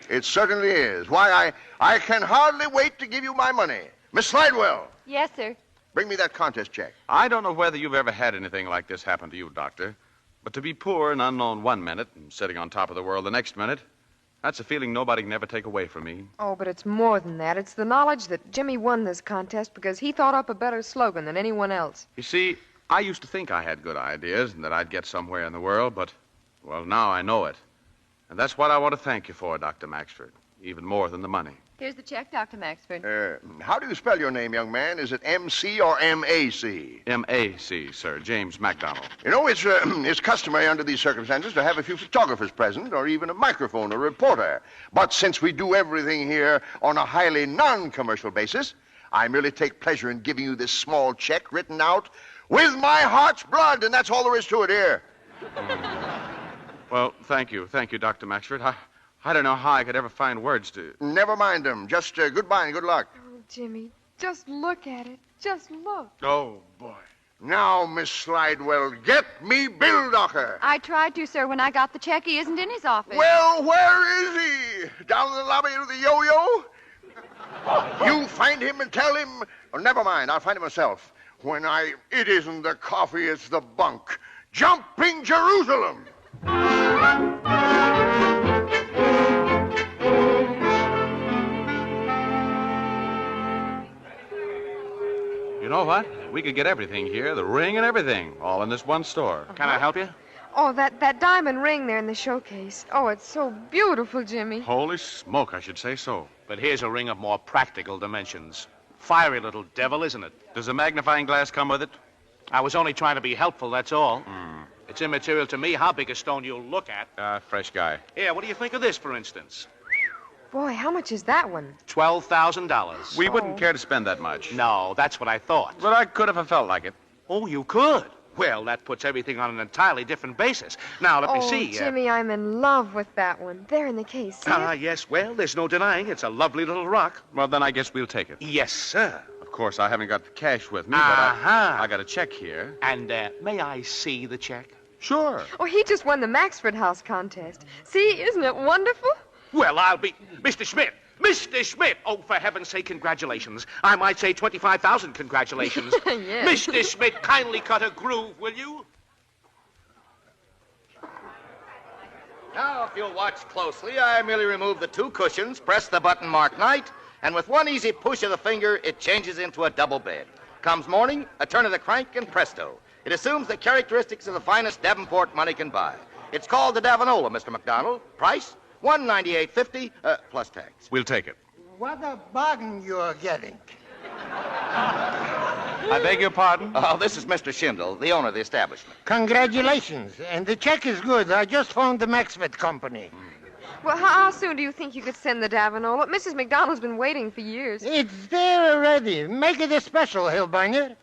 It certainly is. Why, I can hardly wait to give you my money. Miss Slidewell. Yes, sir. Bring me that contest check. I don't know whether you've ever had anything like this happen to you, Doctor. But to be poor and unknown one minute and sitting on top of the world the next minute, that's a feeling nobody can ever take away from me. Oh, but it's more than that. It's the knowledge that Jimmy won this contest because he thought up a better slogan than anyone else. You see, I used to think I had good ideas and that I'd get somewhere in the world, but, well, now I know it. And that's what I want to thank you for, Dr. Maxford, even more than the money. Here's the check, Dr. Maxford. How do you spell your name, young man? Is it M.C. or M.A.C.? M.A.C., sir. James MacDonald. You know, it's customary under these circumstances to have a few photographers present or even a microphone or a reporter. But since we do everything here on a highly non-commercial basis, I merely take pleasure in giving you this small check written out with my heart's blood, and that's all there is to it here. Well, thank you. Thank you, Dr. Maxford. I don't know how I could ever find words to... Never mind them. Just goodbye and good luck. Oh, Jimmy, just look at it. Just look. Oh, boy. Now, Miss Slidewell, get me Bill Docker. I tried to, sir. When I got the check, he isn't in his office. Well, where is he? Down in the lobby of the yo-yo? You find him and tell him... Oh, never mind, I'll find him myself. It isn't the coffee, it's the bunk. Jumping Jerusalem! You know what? We could get everything here, the ring and everything, all in this one store. Can I help you? Oh, that diamond ring there in the showcase. Oh, it's so beautiful, Jimmy. Holy smoke, I should say so. But here's a ring of more practical dimensions. Fiery little devil, isn't it? Does a magnifying glass come with it? I was only trying to be helpful, that's all. It's immaterial to me how big a stone you'll look at. Fresh guy. Here, what do you think of this, for instance? Boy, how much is that one? $12,000. We wouldn't care to spend that much. No, that's what I thought. But I could if I felt like it. Oh, you could? Well, that puts everything on an entirely different basis. Now, let me see. Jimmy, I'm in love with that one. There in the case. See it? Yes. Well, there's no denying it's a lovely little rock. Well, then I guess we'll take it. Yes, sir. Of course, I haven't got the cash with me, but I got a check here. And may I see the check? Sure. Oh, he just won the Maxford House contest. See, isn't it wonderful? Well, I'll be... Mr. Schmidt! Mr. Schmidt! Oh, for heaven's sake, congratulations. I might say 25,000 congratulations. Yes. Mr. Schmidt, kindly cut a groove, will you? Now, if you'll watch closely, I merely remove the two cushions, press the button marked night, and with one easy push of the finger, it changes into a double bed. Comes morning, a turn of the crank, and presto. It assumes the characteristics of the finest Davenport money can buy. It's called the Davinola, Mr. McDonald. Price? $198.50 plus tax. We'll take it. What a bargain you're getting. I beg your pardon? Oh, this is Mr. Schindel, the owner of the establishment. Congratulations. And the check is good. I just phoned the Maxford Company. Well, how soon do you think you could send the Davinola? Mrs. McDonald's been waiting for years. It's there already. Make it a special, Hillbinder.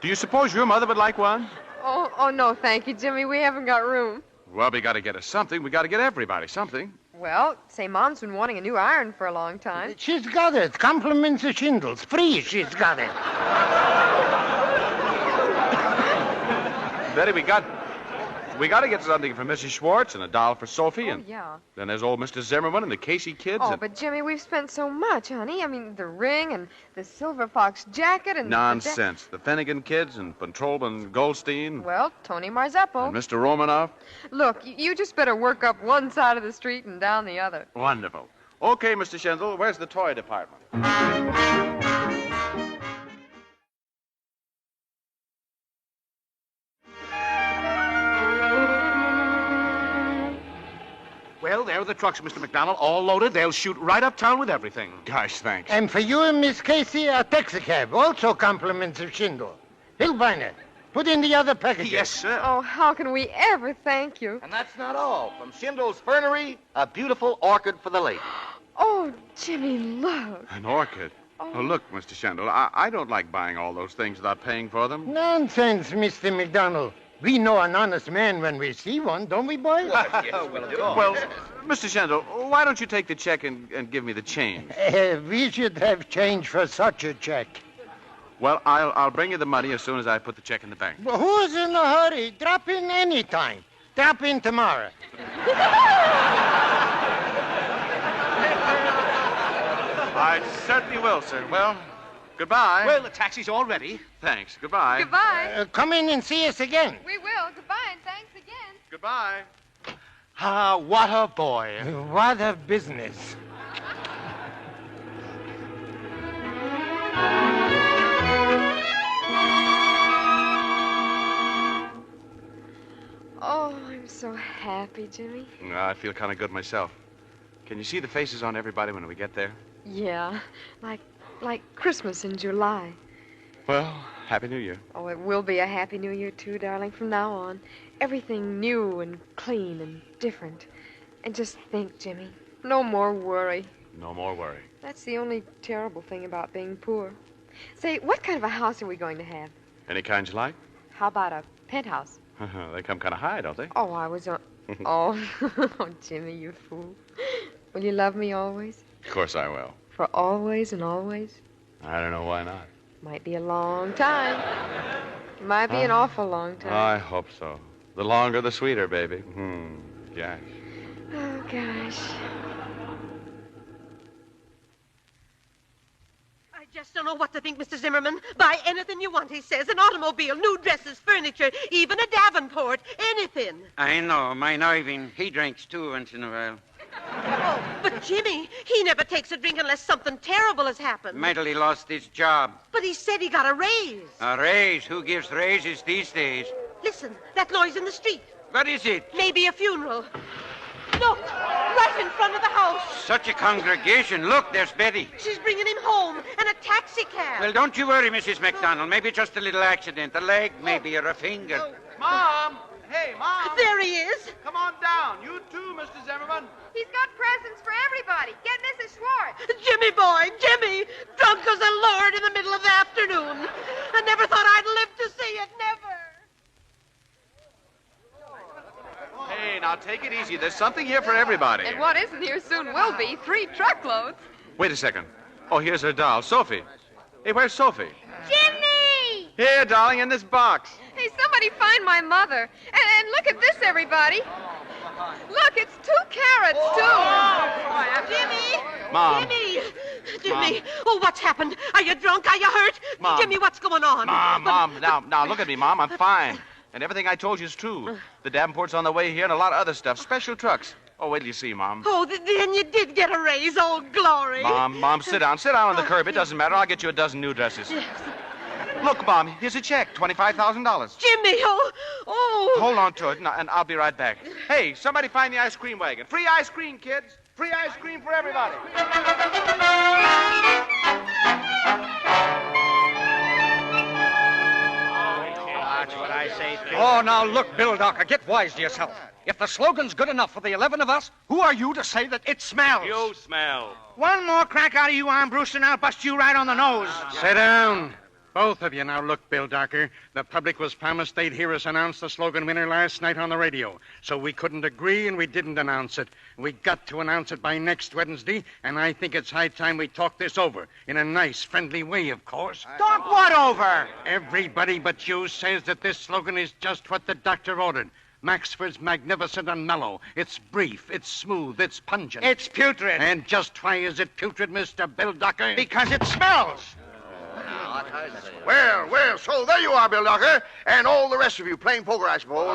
Do you suppose your mother would like one? Oh, no, thank you, Jimmy. We haven't got room. Well, we got to get us something. We got to get everybody something. Well, say, Mom's been wanting a new iron for a long time. She's got it. Compliments of Shindles. Free, she's got it. Betty, we got to get something for Mrs. Schwartz and a doll for Sophie. And yeah. then there's old Mr. Zimmerman and the Casey kids. Oh, but Jimmy, we've spent so much, honey. I mean, the ring and the Silver Fox jacket and... Nonsense. The Finnegan kids and Patrolman Goldstein. Well, Tony Marzeppo. And Mr. Romanoff. Look, you just better work up one side of the street and down the other. Wonderful. Okay, Mr. Schindel, where's the toy department? Well, there are the trucks, Mr. McDonald, all loaded. They'll shoot right uptown with everything. Gosh, thanks. And for you and Miss Casey, a taxicab. Also compliments of Schindel. Hillbinder, put in the other packages. Yes, sir. Oh, how can we ever thank you? And that's not all. From Schindel's Fernery, a beautiful orchid for the lady. Oh, Jimmy, look. An orchid. Oh, look, Mr. Schindel, I don't like buying all those things without paying for them. Nonsense, Mr. McDonald. We know an honest man when we see one, don't we, boys? Well, Mr. Schindel, why don't you take the check and give me the change? We should have change for such a check. Well, I'll bring you the money as soon as I put the check in the bank. Well, who's in a hurry? Drop in any time. Drop in tomorrow. I certainly will, sir. Well, goodbye. Well, the taxi's all ready. Thanks. Goodbye. Goodbye. Come in and see us again. We will. Goodbye, and thanks again. Goodbye. Ah, what a boy. What a business. Oh, I'm so happy, Jimmy. I feel kind of good myself. Can you see the faces on everybody when we get there? Yeah, like Christmas in July. Well, Happy New Year. Oh, it will be a Happy New Year, too, darling, from now on. Everything new and clean and different. And just think, Jimmy, no more worry. No more worry. That's the only terrible thing about being poor. Say, what kind of a house are we going to have? Any kind you like? How about a penthouse? They come kind of high, don't they? Oh, I was on... Oh, oh, Jimmy, you fool. Will you love me always? Of course I will. For always and always? I don't know why not. Might be a long time. Might be an awful long time. I hope so. The longer, the sweeter, baby. Gosh. Oh, gosh. I just don't know what to think, Mr. Zimmerman. Buy anything you want, he says. An automobile, new dresses, furniture, even a Davenport, anything. I know. Mine Irving, he drinks too once in a while. Oh, but Jimmy, he never takes a drink unless something terrible has happened. Mightily lost his job. But he said he got a raise. A raise? Who gives raises these days? Listen, that noise in the street. What is it? Maybe a funeral. Look, right in front of the house. Such a congregation. Look, there's Betty. She's bringing him home in a taxi cab. Well, don't you worry, Mrs. McDonald. Maybe just a little accident. A leg, maybe, or a finger. Mom! Hey, Mom! There he is. Come on down. You too, Mr. Zimmerman. He's got presents for everybody. Get Mrs. Schwartz. Jimmy boy, Jimmy, drunk as a lord in the middle of the afternoon. I never thought I'd live to see it, never. Hey, now take it easy. There's something here for everybody. And what isn't here soon will be 3 truckloads. Wait a second. Oh, here's her doll, Sophie. Hey, where's Sophie? Jimmy! Here, darling, in this box. Hey, somebody find my mother. And look at this, everybody. Look, it's 2 carrots, too. Jimmy! Mom. Jimmy! Oh, what's happened? Are you drunk? Are you hurt? Mom. Jimmy, what's going on? Mom, now, look at me, Mom. I'm fine. And everything I told you is true. The Davenport's on the way here and a lot of other stuff. Special trucks. Oh, wait till you see, Mom. Oh, then you did get a raise. Oh, glory. Mom, sit down. Sit down on the curb. It doesn't matter. I'll get you a dozen new dresses. Yes. Look, Mom, here's a check. $25,000. Jimmy, oh. Hold on to it, and I'll be right back. Hey, somebody find the ice cream wagon. Free ice cream, kids. Free ice cream for everybody. That's what I say, Phil. Oh, now look, Bill Docker, get wise to yourself. If the slogan's good enough for the 11 of us, who are you to say that It smells. You smell. One more crack out of you, Armbruster, and I'll bust you right on the nose. Sit down. Both of you. Now, look, Bill Docker. The public was promised they'd hear us announce the slogan winner last night on the radio. So we couldn't agree, and we didn't announce it. We got to announce it by next Wednesday, and I think it's high time we talk this over. In a nice, friendly way, of course. Talk what over? Everybody but you says that this slogan is just what the doctor ordered. Maxford's magnificent and mellow. It's brief, it's smooth, it's pungent. It's putrid. And just why is it putrid, Mr. Bill Docker? Because it smells. Well, so there you are, Bill Docker, and all the rest of you playing poker, I suppose.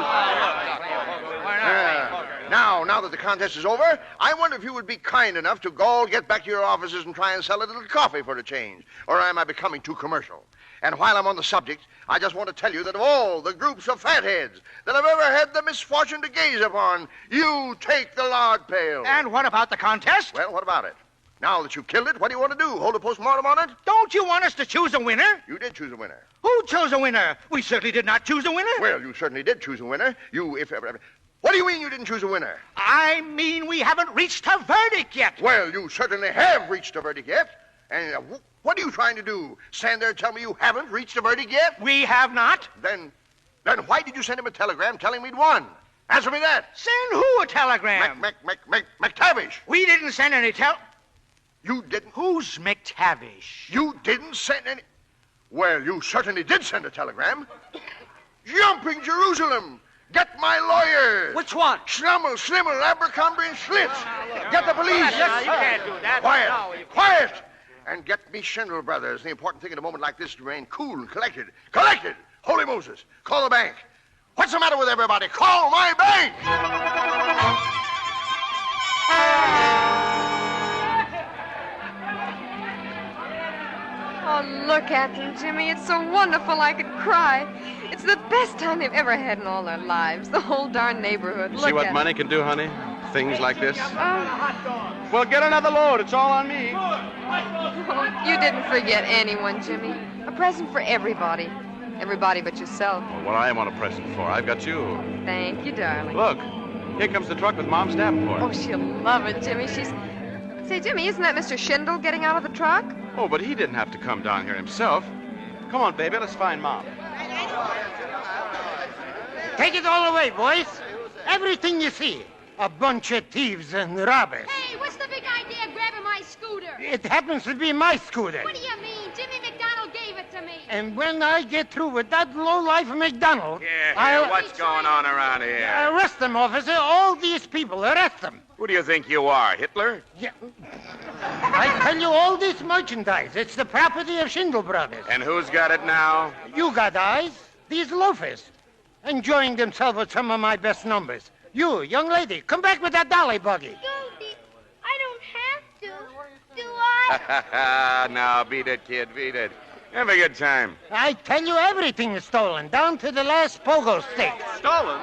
Now that the contest is over, I wonder if you would be kind enough to all get back to your offices and try and sell a little coffee for a change, or am I becoming too commercial? And while I'm on the subject, I just want to tell you that of all the groups of fatheads that I've ever had the misfortune to gaze upon, you take the lard pail. And what about the contest? Well, what about it? Now that you've killed it, what do you want to do? Hold a postmortem on it? Don't you want us to choose a winner? You did choose a winner. Who chose a winner? We certainly did not choose a winner. Well, you certainly did choose a winner. What do you mean you didn't choose a winner? I mean we haven't reached a verdict yet. Well, you certainly have reached a verdict yet. And what are you trying to do? Stand there and tell me you haven't reached a verdict yet? We have not. Then why did you send him a telegram telling me we'd won? Answer me that. Send who a telegram? McTavish. We didn't send any You didn't? Who's McTavish? You didn't send any... Well, you certainly did send a telegram. Jumping Jerusalem. Get my lawyers. Which one? Schlummel, Slimmel, Abercrombie, and Schlitz. Get the police. Yes, you can't do that. Quiet. And get me Schindler Brothers. The important thing at a moment like this is to remain cool and collected. Collected! Holy Moses. Call the bank. What's the matter with everybody? Call my bank! Oh, look at them, Jimmy. It's so wonderful I could cry. It's the best time they've ever had in all their lives. The whole darn neighborhood. See what money can do, honey? Things like this. Oh. Well, get another load. It's all on me. Oh, you didn't forget anyone, Jimmy. A present for everybody. Everybody but yourself. Well, what I want a present for, I've got you. Thank you, darling. Look, here comes the truck with Mom's Davenport. Oh, she'll love it, Jimmy. Say, Jimmy, isn't that Mr. Schindel getting out of the truck? Oh, but he didn't have to come down here himself. Come on, baby, let's find Mom. Take it all away, boys. Everything you see. A bunch of thieves and robbers. Hey, what's the big idea of grabbing my scooter? It happens to be my scooter. What do you mean? Jimmy McDonald gave it to me. And when I get through with that lowlife McDonald... What's going on around here? Arrest them, officer. All these people, arrest them. Who do you think you are, Hitler? Yeah. I tell you, all this merchandise, it's the property of Schindel Brothers. And who's got it now? You got eyes. These loafers. Enjoying themselves with some of my best numbers. You, young lady, come back with that dolly buggy. Goldie, I don't have to. Do I? Now, beat it, kid, beat it. Have a good time. I tell you, everything is stolen, down to the last pogo stick. Stolen?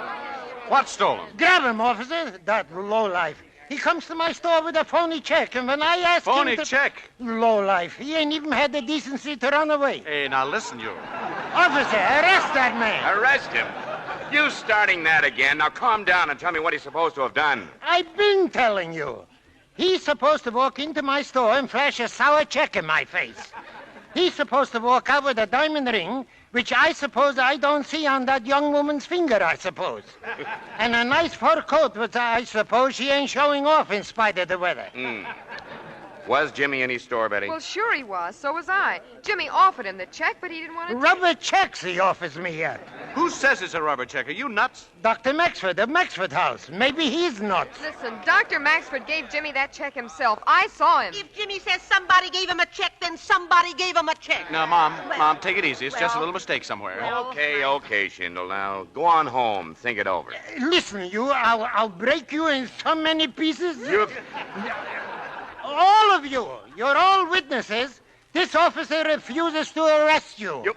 What's stolen? Grab him, officer, that lowlife. He comes to my store with a phony check, and when I ask him Phony to... check? Lowlife. He ain't even had the decency to run away. Hey, now listen, you. Officer, arrest that man. Arrest him? You starting that again. Now calm down and tell me what he's supposed to have done. I've been telling you. He's supposed to walk into my store and flash a sour check in my face. He's supposed to walk out with a diamond ring, which I suppose I don't see on that young woman's finger, I suppose. And a nice fur coat, which I suppose she ain't showing off in spite of the weather. Was Jimmy in his store, Betty? Well, sure he was. So was I. Jimmy offered him the check, but he didn't want to... Rubber checks he offers me here. Who says it's a rubber check? Are you nuts? Dr. Maxford of Maxford House. Maybe he's nuts. Listen, Dr. Maxford gave Jimmy that check himself. I saw him. If Jimmy says somebody gave him a check, then somebody gave him a check. Now, Mom, take it easy. It's just a little mistake somewhere. Okay, Schindel. Now, go on home. Think it over. Listen, you, I'll break you in so many pieces. You... All of you, you're all witnesses. This officer refuses to arrest you.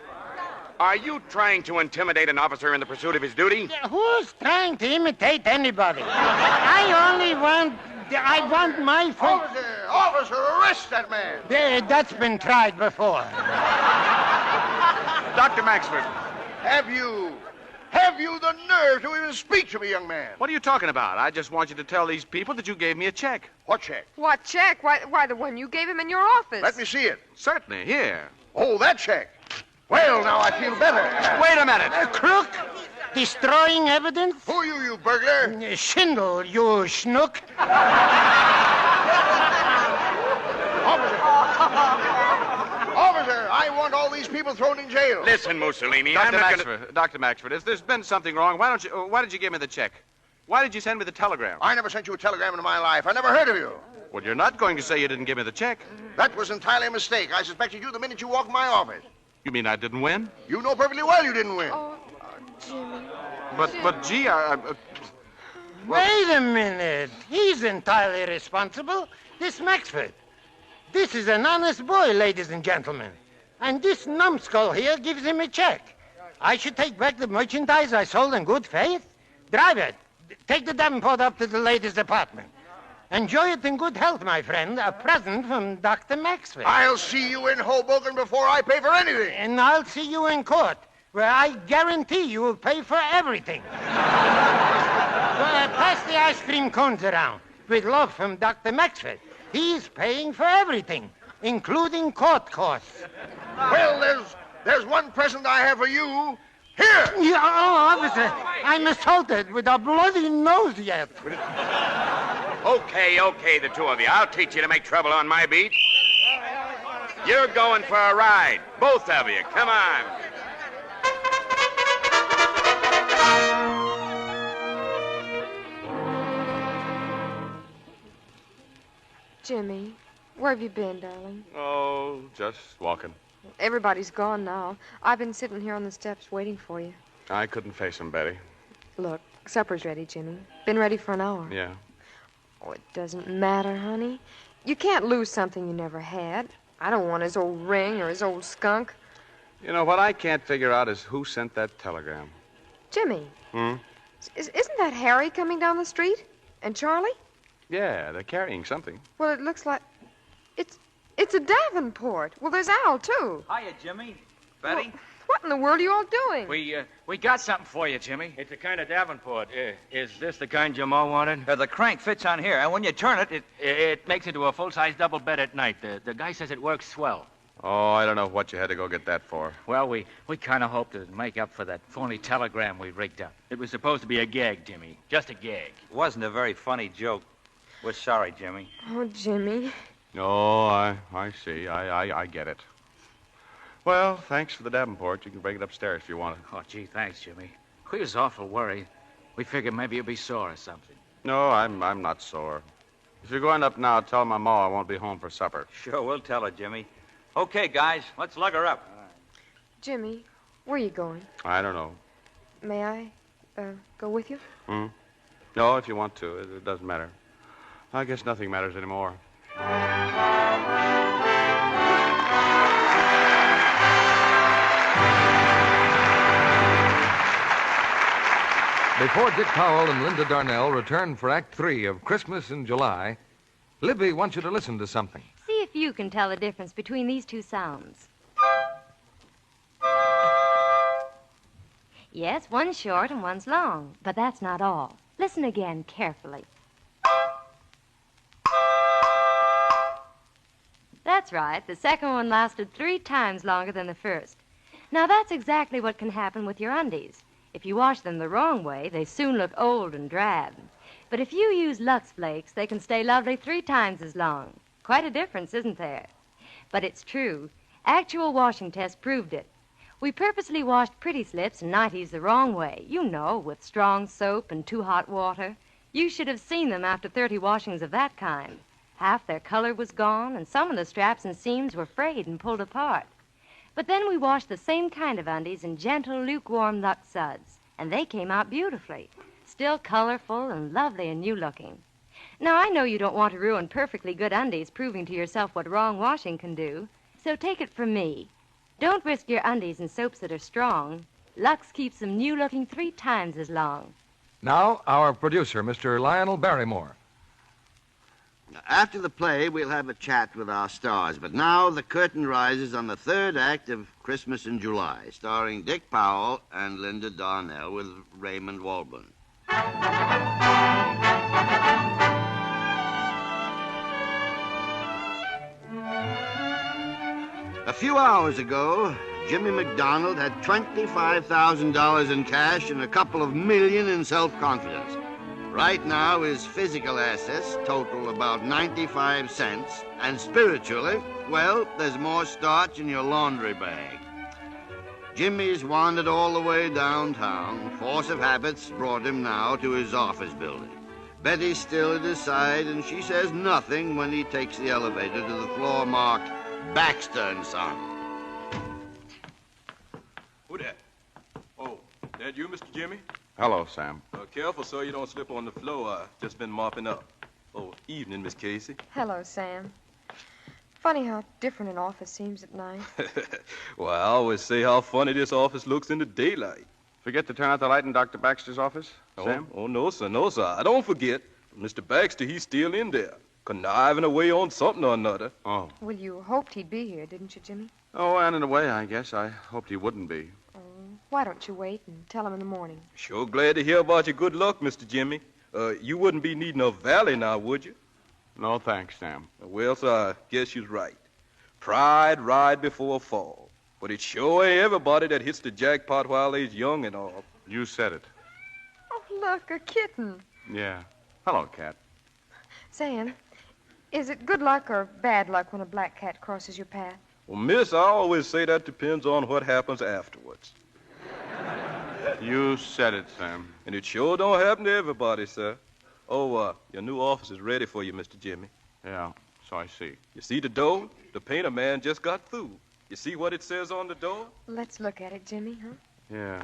Are you trying to intimidate an officer in the pursuit of his duty? Who's trying to imitate anybody? I only want I want my... Officer, arrest that man. That's been tried before. Dr. Maxford. Have you the nerve to even speak to me, young man? What are you talking about? I just want you to tell these people that you gave me a check. What check? What check? Why, the one you gave him in your office. Let me see it. Certainly, here. Oh, that check. Well, now I feel better. Wait a minute. Crook? Destroying evidence? Who are you burglar? Schindel, you schnook. Officer, I want all these people thrown in jail. Listen, Mussolini, Dr. Maxford, if there's been something wrong, why did you give me the check? Why did you send me the telegram? I never sent you a telegram in my life. I never heard of you. Well, you're not going to say you didn't give me the check. That was entirely a mistake. I suspected you the minute you walked in my office. You mean I didn't win? You know perfectly well you didn't win. Oh, Jimmy. But gee, Wait a minute. He's entirely responsible. This Maxford. This is an honest boy, ladies and gentlemen. And this numbskull here gives him a check. I should take back the merchandise I sold in good faith. Drive it. Take the Davenport up to the ladies' apartment. Enjoy it in good health, my friend. A present from Dr. Maxford. I'll see you in Hoboken before I pay for anything. And I'll see you in court, where I guarantee you will pay for everything. Pass the ice cream cones around. With love from Dr. Maxford. He's paying for everything, including court costs. Well, there's one present I have for you. Here! Yeah, officer, I'm assaulted with a bloody nose yet. Okay, the two of you. I'll teach you to make trouble on my beat. You're going for a ride. Both of you. Come on. Jimmy, where have you been, darling? Oh, just walking. Everybody's gone now. I've been sitting here on the steps waiting for you. I couldn't face him, Betty. Look, supper's ready, Jimmy. Been ready for an hour. Yeah. Oh, it doesn't matter, honey. You can't lose something you never had. I don't want his old ring or his old skunk. You know, what I can't figure out is who sent that telegram. Jimmy. Isn't that Harry coming down the street? And Charlie? Yeah, they're carrying something. Well, it looks like... It's a Davenport. Well, there's Al, too. Hiya, Jimmy. Betty? Well, what in the world are you all doing? We got something for you, Jimmy. It's a kind of Davenport. Is this the kind Jamal wanted? The crank fits on here, and when you turn it, It makes into a full-size double bed at night. The guy says it works swell. Oh, I don't know what you had to go get that for. Well, we kind of hoped to make up for that phony telegram we rigged up. It was supposed to be a gag, Jimmy. Just a gag. It wasn't a very funny joke. We're sorry, Jimmy. Oh, Jimmy. Oh, I see. I get it. Well, thanks for the Davenport. You can bring it upstairs if you want it. Oh, gee, thanks, Jimmy. We was awful worried. We figured maybe you'd be sore or something. No, I'm not sore. If you're going up now, tell my ma I won't be home for supper. Sure, we'll tell her, Jimmy. Okay, guys, let's lug her up. Jimmy, where are you going? I don't know. May I go with you? No, if you want to. It doesn't matter. I guess nothing matters anymore. Before Dick Powell and Linda Darnell return for Act 3 of Christmas in July, Libby wants you to listen to something. See if you can tell the difference between these two sounds. Yes, one's short and one's long, but that's not all. Listen again carefully. That's right. The second one lasted 3 times longer than the first. Now, that's exactly what can happen with your undies. If you wash them the wrong way, they soon look old and drab. But if you use Lux Flakes, they can stay lovely 3 times as long. Quite a difference, isn't there? But it's true. Actual washing tests proved it. We purposely washed pretty slips and nighties the wrong way, you know, with strong soap and too hot water. You should have seen them after 30 washings of that kind. Half their color was gone, and some of the straps and seams were frayed and pulled apart. But then we washed the same kind of undies in gentle, lukewarm Lux Suds, and they came out beautifully, still colorful and lovely and new-looking. Now, I know you don't want to ruin perfectly good undies proving to yourself what wrong washing can do, so take it from me. Don't risk your undies in soaps that are strong. Lux keeps them new-looking 3 times as long. Now, our producer, Mr. Lionel Barrymore. After the play, we'll have a chat with our stars. But now the curtain rises on the third act of Christmas in July, starring Dick Powell and Linda Darnell with Raymond Walburn. A few hours ago, Jimmy McDonald had $25,000 in cash and a couple of million in self-confidence. Right now, his physical assets total about 95 cents, and spiritually, well, there's more starch in your laundry bag. Jimmy's wandered all the way downtown. Force of habits brought him now to his office building. Betty's still at his side, and she says nothing when he takes the elevator to the floor marked Baxter & Son. Who that? Oh, that you, Mr. Jimmy? Hello, Sam. Careful so you don't slip on the floor. I've just been mopping up. Oh, evening, Miss Casey. Hello, Sam. Funny how different an office seems at night. Well, I always say how funny this office looks in the daylight. Forget to turn out the light in Dr. Baxter's office, Sam? Oh, no, sir, no, sir. I don't forget. Mr. Baxter, he's still in there, conniving away on something or another. Oh. Well, you hoped he'd be here, didn't you, Jimmy? Oh, and in a way, I guess. I hoped he wouldn't be. Why don't you wait and tell him in the morning? Sure glad to hear about your good luck, Mr. Jimmy. You wouldn't be needing a valley now, would you? No, thanks, Sam. Well, sir, I guess you're right. Pride ride before a fall. But it sure ain't everybody that hits the jackpot while they's young and all. You said it. Oh, look, a kitten. Yeah. Hello, cat. Sam, is it good luck or bad luck when a black cat crosses your path? Well, miss, I always say that depends on what happens afterwards. You said it, Sam. And it sure don't happen to everybody, sir. Oh, your new office is ready for you, Mr. Jimmy. Yeah, so I see. You see the door? The painter man just got through. You see what it says on the door? Let's look at it, Jimmy, huh? Yeah.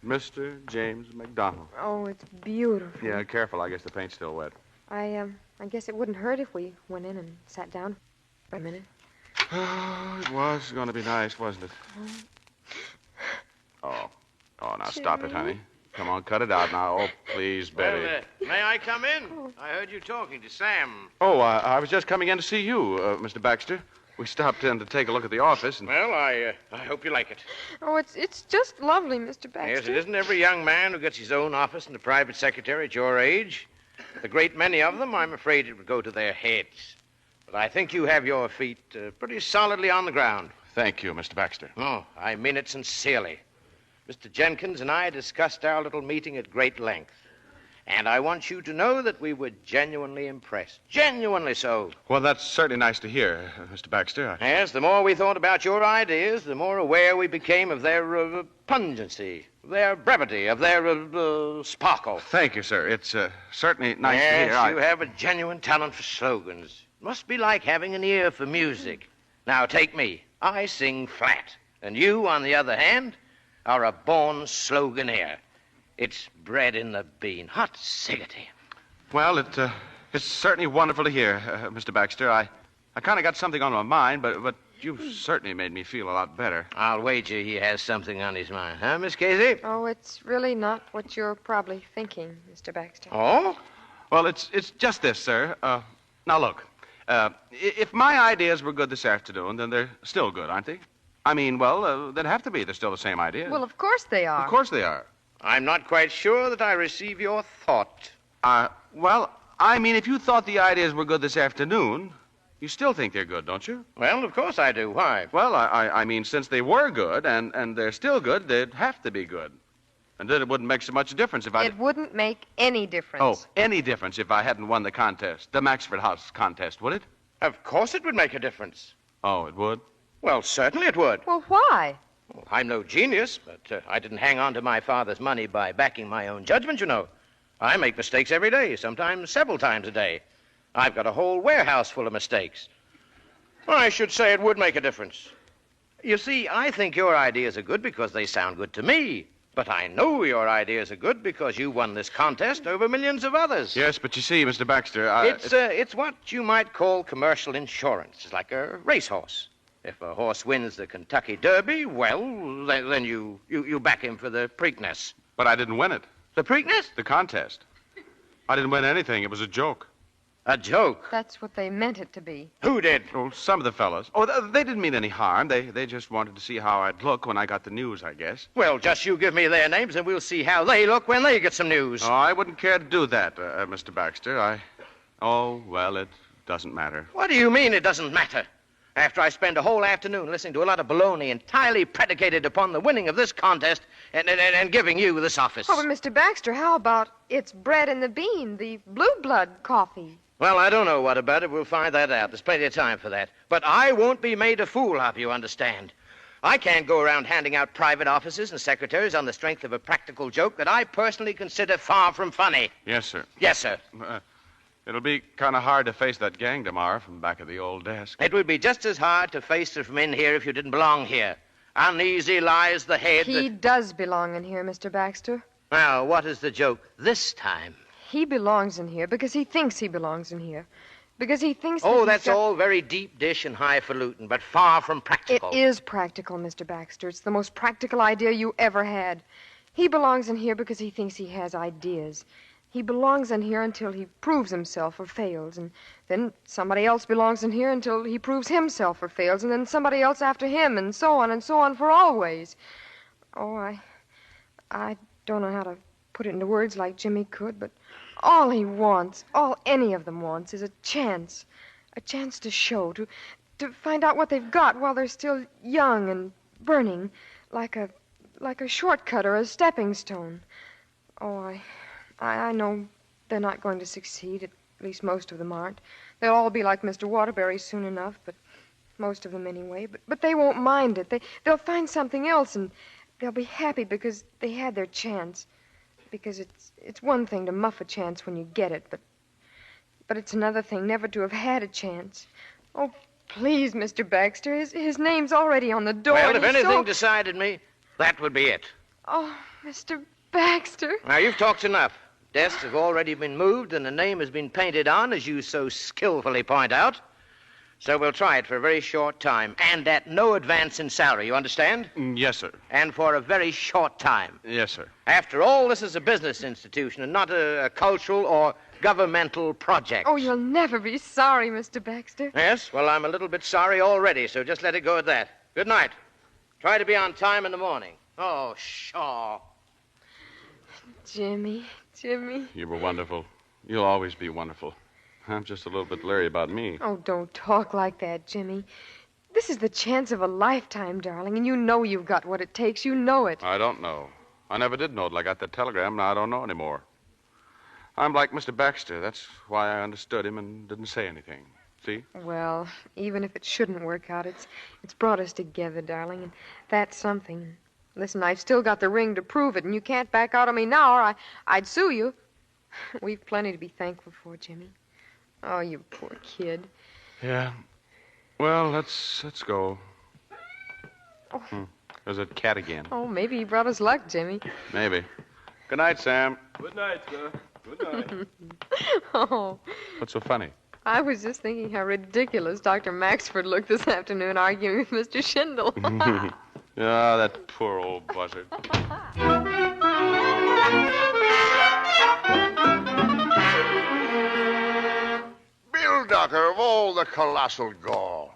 Mr. James McDonald. Oh, it's beautiful. Yeah, careful. I guess the paint's still wet. I guess it wouldn't hurt if we went in and sat down for a minute. Oh, it was going to be nice, wasn't it? Oh, now stop it, honey. Come on, cut it out now. Oh, please, Betty. Well, may I come in? I heard you talking to Sam. Oh, I was just coming in to see you, Mr. Baxter. We stopped in to take a look at the office, and... Well, I hope you like it. Oh, it's just lovely, Mr. Baxter. Yes, it isn't every young man who gets his own office and a private secretary at your age. A great many of them, I'm afraid it would go to their heads. But I think you have your feet pretty solidly on the ground. Thank you, Mr. Baxter. Oh, I mean it sincerely. Mr. Jenkins and I discussed our little meeting at great length. And I want you to know that we were genuinely impressed. Genuinely so. Well, that's certainly nice to hear, Mr. Baxter. Yes, the more we thought about your ideas, the more aware we became of their pungency, their brevity, of their sparkle. Thank you, sir. It's certainly nice yes, to hear. You have a genuine talent for slogans. Must be like having an ear for music. Now, take me. I sing flat. And you, on the other hand, are a born sloganeer. It's bread in the bean. Hot siggity. Well, it's certainly wonderful to hear, Mr. Baxter. I kind of got something on my mind, but you've certainly made me feel a lot better. I'll wager he has something on his mind, huh, Miss Casey? Oh, it's really not what you're probably thinking, Mr. Baxter. Oh? Well, it's just this, sir. Now, look. If my ideas were good this afternoon, then they're still good, aren't they? I mean, well, they'd have to be. They're still the same ideas. Well, of course they are. Of course they are. I'm not quite sure that I receive your thought. Well, I mean, if you thought the ideas were good this afternoon, you still think they're good, don't you? Well, of course I do. Why? Well, I mean, since they were good and they're still good, they'd have to be good. And then it wouldn't make so much difference if I... It wouldn't make any difference. Oh, any difference if I hadn't won the contest, the Maxford House contest, would it? Of course it would make a difference. Oh, it would? Well, certainly it would. Well, why? Well, I'm no genius, but I didn't hang on to my father's money by backing my own judgment, you know. I make mistakes every day, sometimes several times a day. I've got a whole warehouse full of mistakes. Well, I should say it would make a difference. You see, I think your ideas are good because they sound good to me. But I know your ideas are good because you won this contest over millions of others. Yes, but you see, Mr. Baxter, It's what you might call commercial insurance. It's like a racehorse. If a horse wins the Kentucky Derby, well, then you back him for the Preakness. But I didn't win it. The Preakness? The contest. I didn't win anything. It was a joke. A joke? That's what they meant it to be. Who did? Oh, some of the fellows. Oh, they didn't mean any harm. They just wanted to see how I'd look when I got the news, I guess. Well, just you give me their names and we'll see how they look when they get some news. Oh, I wouldn't care to do that, Mr. Baxter. Oh, well, it doesn't matter. What do you mean it doesn't matter? After I spend a whole afternoon listening to a lot of baloney entirely predicated upon the winning of this contest and giving you this office. Oh, but Mr. Baxter, how about it's bread and the bean, the blue blood coffee? Well, I don't know what about it. We'll find that out. There's plenty of time for that. But I won't be made a fool of, you understand. I can't go around handing out private offices and secretaries on the strength of a practical joke that I personally consider far from funny. Yes, sir. Yes, sir. It'll be kind of hard to face that gang tomorrow from back of the old desk. It would be just as hard to face it from in here if you didn't belong here. Uneasy lies the head He does belong in here, Mr. Baxter. Well, what is the joke this time? He belongs in here because he thinks he belongs in here. Because he thinks Oh, that that's all very deep dish and highfalutin, but far from practical. It is practical, Mr. Baxter. It's the most practical idea you ever had. He belongs in here because he thinks he has ideas. He belongs in here until he proves himself or fails, and then somebody else belongs in here until he proves himself or fails, and then somebody else after him, and so on for always. Oh, I don't know how to put it into words like Jimmy could, but all he wants, all any of them wants, is a chance to show, to find out what they've got while they're still young and burning, like a shortcut or a stepping stone. Oh, I know they're not going to succeed, at least most of them aren't. They'll all be like Mr. Waterbury soon enough, but most of them anyway. But they won't mind it. They'll find something else, and they'll be happy because they had their chance. Because it's one thing to muff a chance when you get it, but it's another thing never to have had a chance. Oh, please, Mr. Baxter, his name's already on the door. Well, if anything decided me, that would be it. Oh, Mr. Baxter. Now, you've talked enough. Desks have already been moved, and the name has been painted on, as you so skillfully point out. So we'll try it for a very short time, and at no advance in salary, you understand? Yes, sir. And for a very short time. Yes, sir. After all, this is a business institution and not a cultural or governmental project. Oh, you'll never be sorry, Mr. Baxter. Yes? Well, I'm a little bit sorry already, so just let it go at that. Good night. Try to be on time in the morning. Oh, Shaw. Jimmy. You were wonderful. You'll always be wonderful. I'm just a little bit leery about me. Oh, don't talk like that, Jimmy. This is the chance of a lifetime, darling, and you know you've got what it takes. You know it. I don't know. I never did know till I got that telegram, and I don't know anymore. I'm like Mr. Baxter. That's why I understood him and didn't say anything. See? Well, even if it shouldn't work out, it's brought us together, darling, and that's something. Listen, I've still got the ring to prove it, and you can't back out on me now, or I'd sue you. We've plenty to be thankful for, Jimmy. Oh, you poor kid. Yeah. Well, let's go. Oh. There's a cat again. Oh, maybe he brought us luck, Jimmy. Maybe. Good night, Sam. Good night, sir. Good night. Oh, What's so funny? I was just thinking how ridiculous Dr. Maxford looked this afternoon arguing with Mr. Schindel. Ah, that poor old buzzard. Bill Ducker, of all the colossal gall.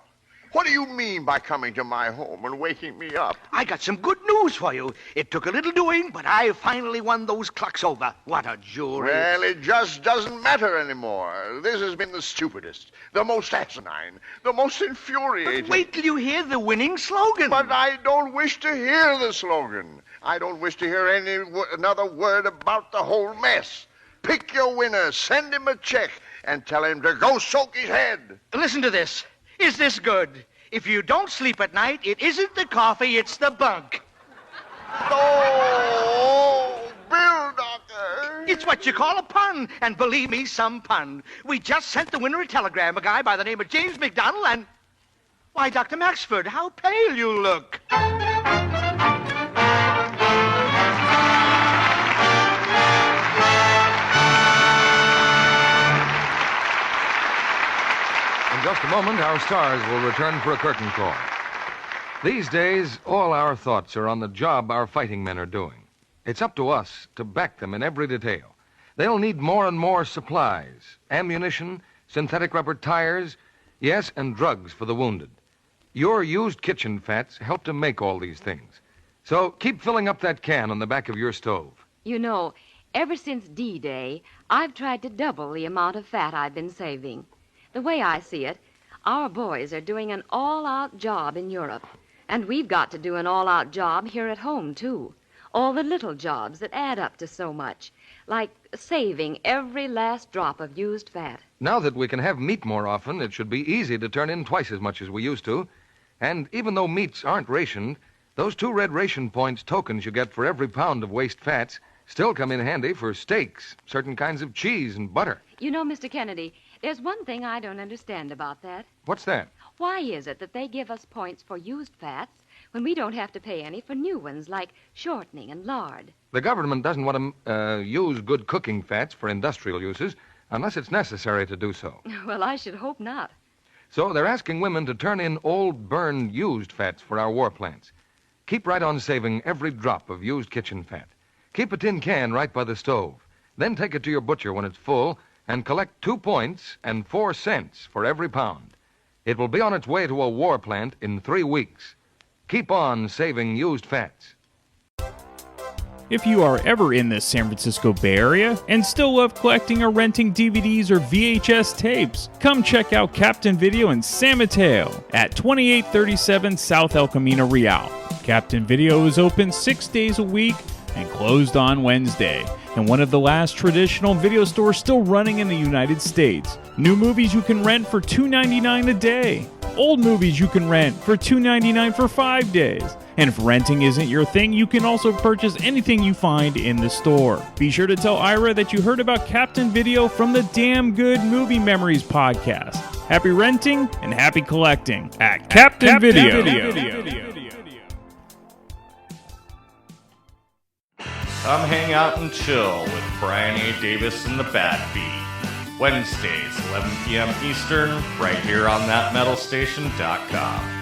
What do you mean by coming to my home and waking me up? I got some good news for you. It took a little doing, but I finally won those clocks over. What a jury. Well, it just doesn't matter anymore. This has been the stupidest, the most asinine, the most infuriating. But wait till you hear the winning slogan. But I don't wish to hear the slogan. I don't wish to hear another word about the whole mess. Pick your winner, send him a check, and tell him to go soak his head. Listen to this. Is this good? If you don't sleep at night, it isn't the coffee, it's the bunk. Oh, Bill Ducker. It's what you call a pun, and believe me, some pun. We just sent the winner a telegram, a guy by the name of James McDonald, and... Why, Dr. Maxford, how pale you look. In just a moment, our stars will return for a curtain call. These days, all our thoughts are on the job our fighting men are doing. It's up to us to back them in every detail. They'll need more and more supplies, ammunition, synthetic rubber tires, yes, and drugs for the wounded. Your used kitchen fats help to make all these things. So keep filling up that can on the back of your stove. You know, ever since D-Day, I've tried to double the amount of fat I've been saving. The way I see it, our boys are doing an all-out job in Europe. And we've got to do an all-out job here at home, too. All the little jobs that add up to so much, like saving every last drop of used fat. Now that we can have meat more often, it should be easy to turn in twice as much as we used to. And even though meats aren't rationed, those 2 red ration points tokens you get for every pound of waste fats still come in handy for steaks, certain kinds of cheese, and butter. You know, Mr. Kennedy, there's one thing I don't understand about that. What's that? Why is it that they give us points for used fats when we don't have to pay any for new ones, like shortening and lard? The government doesn't want to use good cooking fats for industrial uses unless it's necessary to do so. Well, I should hope not. So they're asking women to turn in old, burned, used fats for our war plants. Keep right on saving every drop of used kitchen fat. Keep a tin can right by the stove. Then take it to your butcher when it's full and collect 2 points and 4 cents for every pound. It will be on its way to a war plant in 3 weeks. Keep on saving used fats. If you are ever in the San Francisco Bay Area and still love collecting or renting DVDs or VHS tapes, come check out Captain Video in San Mateo at 2837 South El Camino Real. Captain Video is open 6 days a week and closed on Wednesday, and one of the last traditional video stores still running in the United States. New movies you can rent for $2.99 a day. Old movies you can rent for $2.99 for 5 days. And if renting isn't your thing, you can also purchase anything you find in the store. Be sure to tell Ira that you heard about Captain Video from the Damn Good Movie Memories podcast. Happy renting and happy collecting at Captain Video. Come hang out and chill with Brian A. Davis and the Bad Beat. Wednesdays, 11 p.m. Eastern, right here on thatmetalstation.com.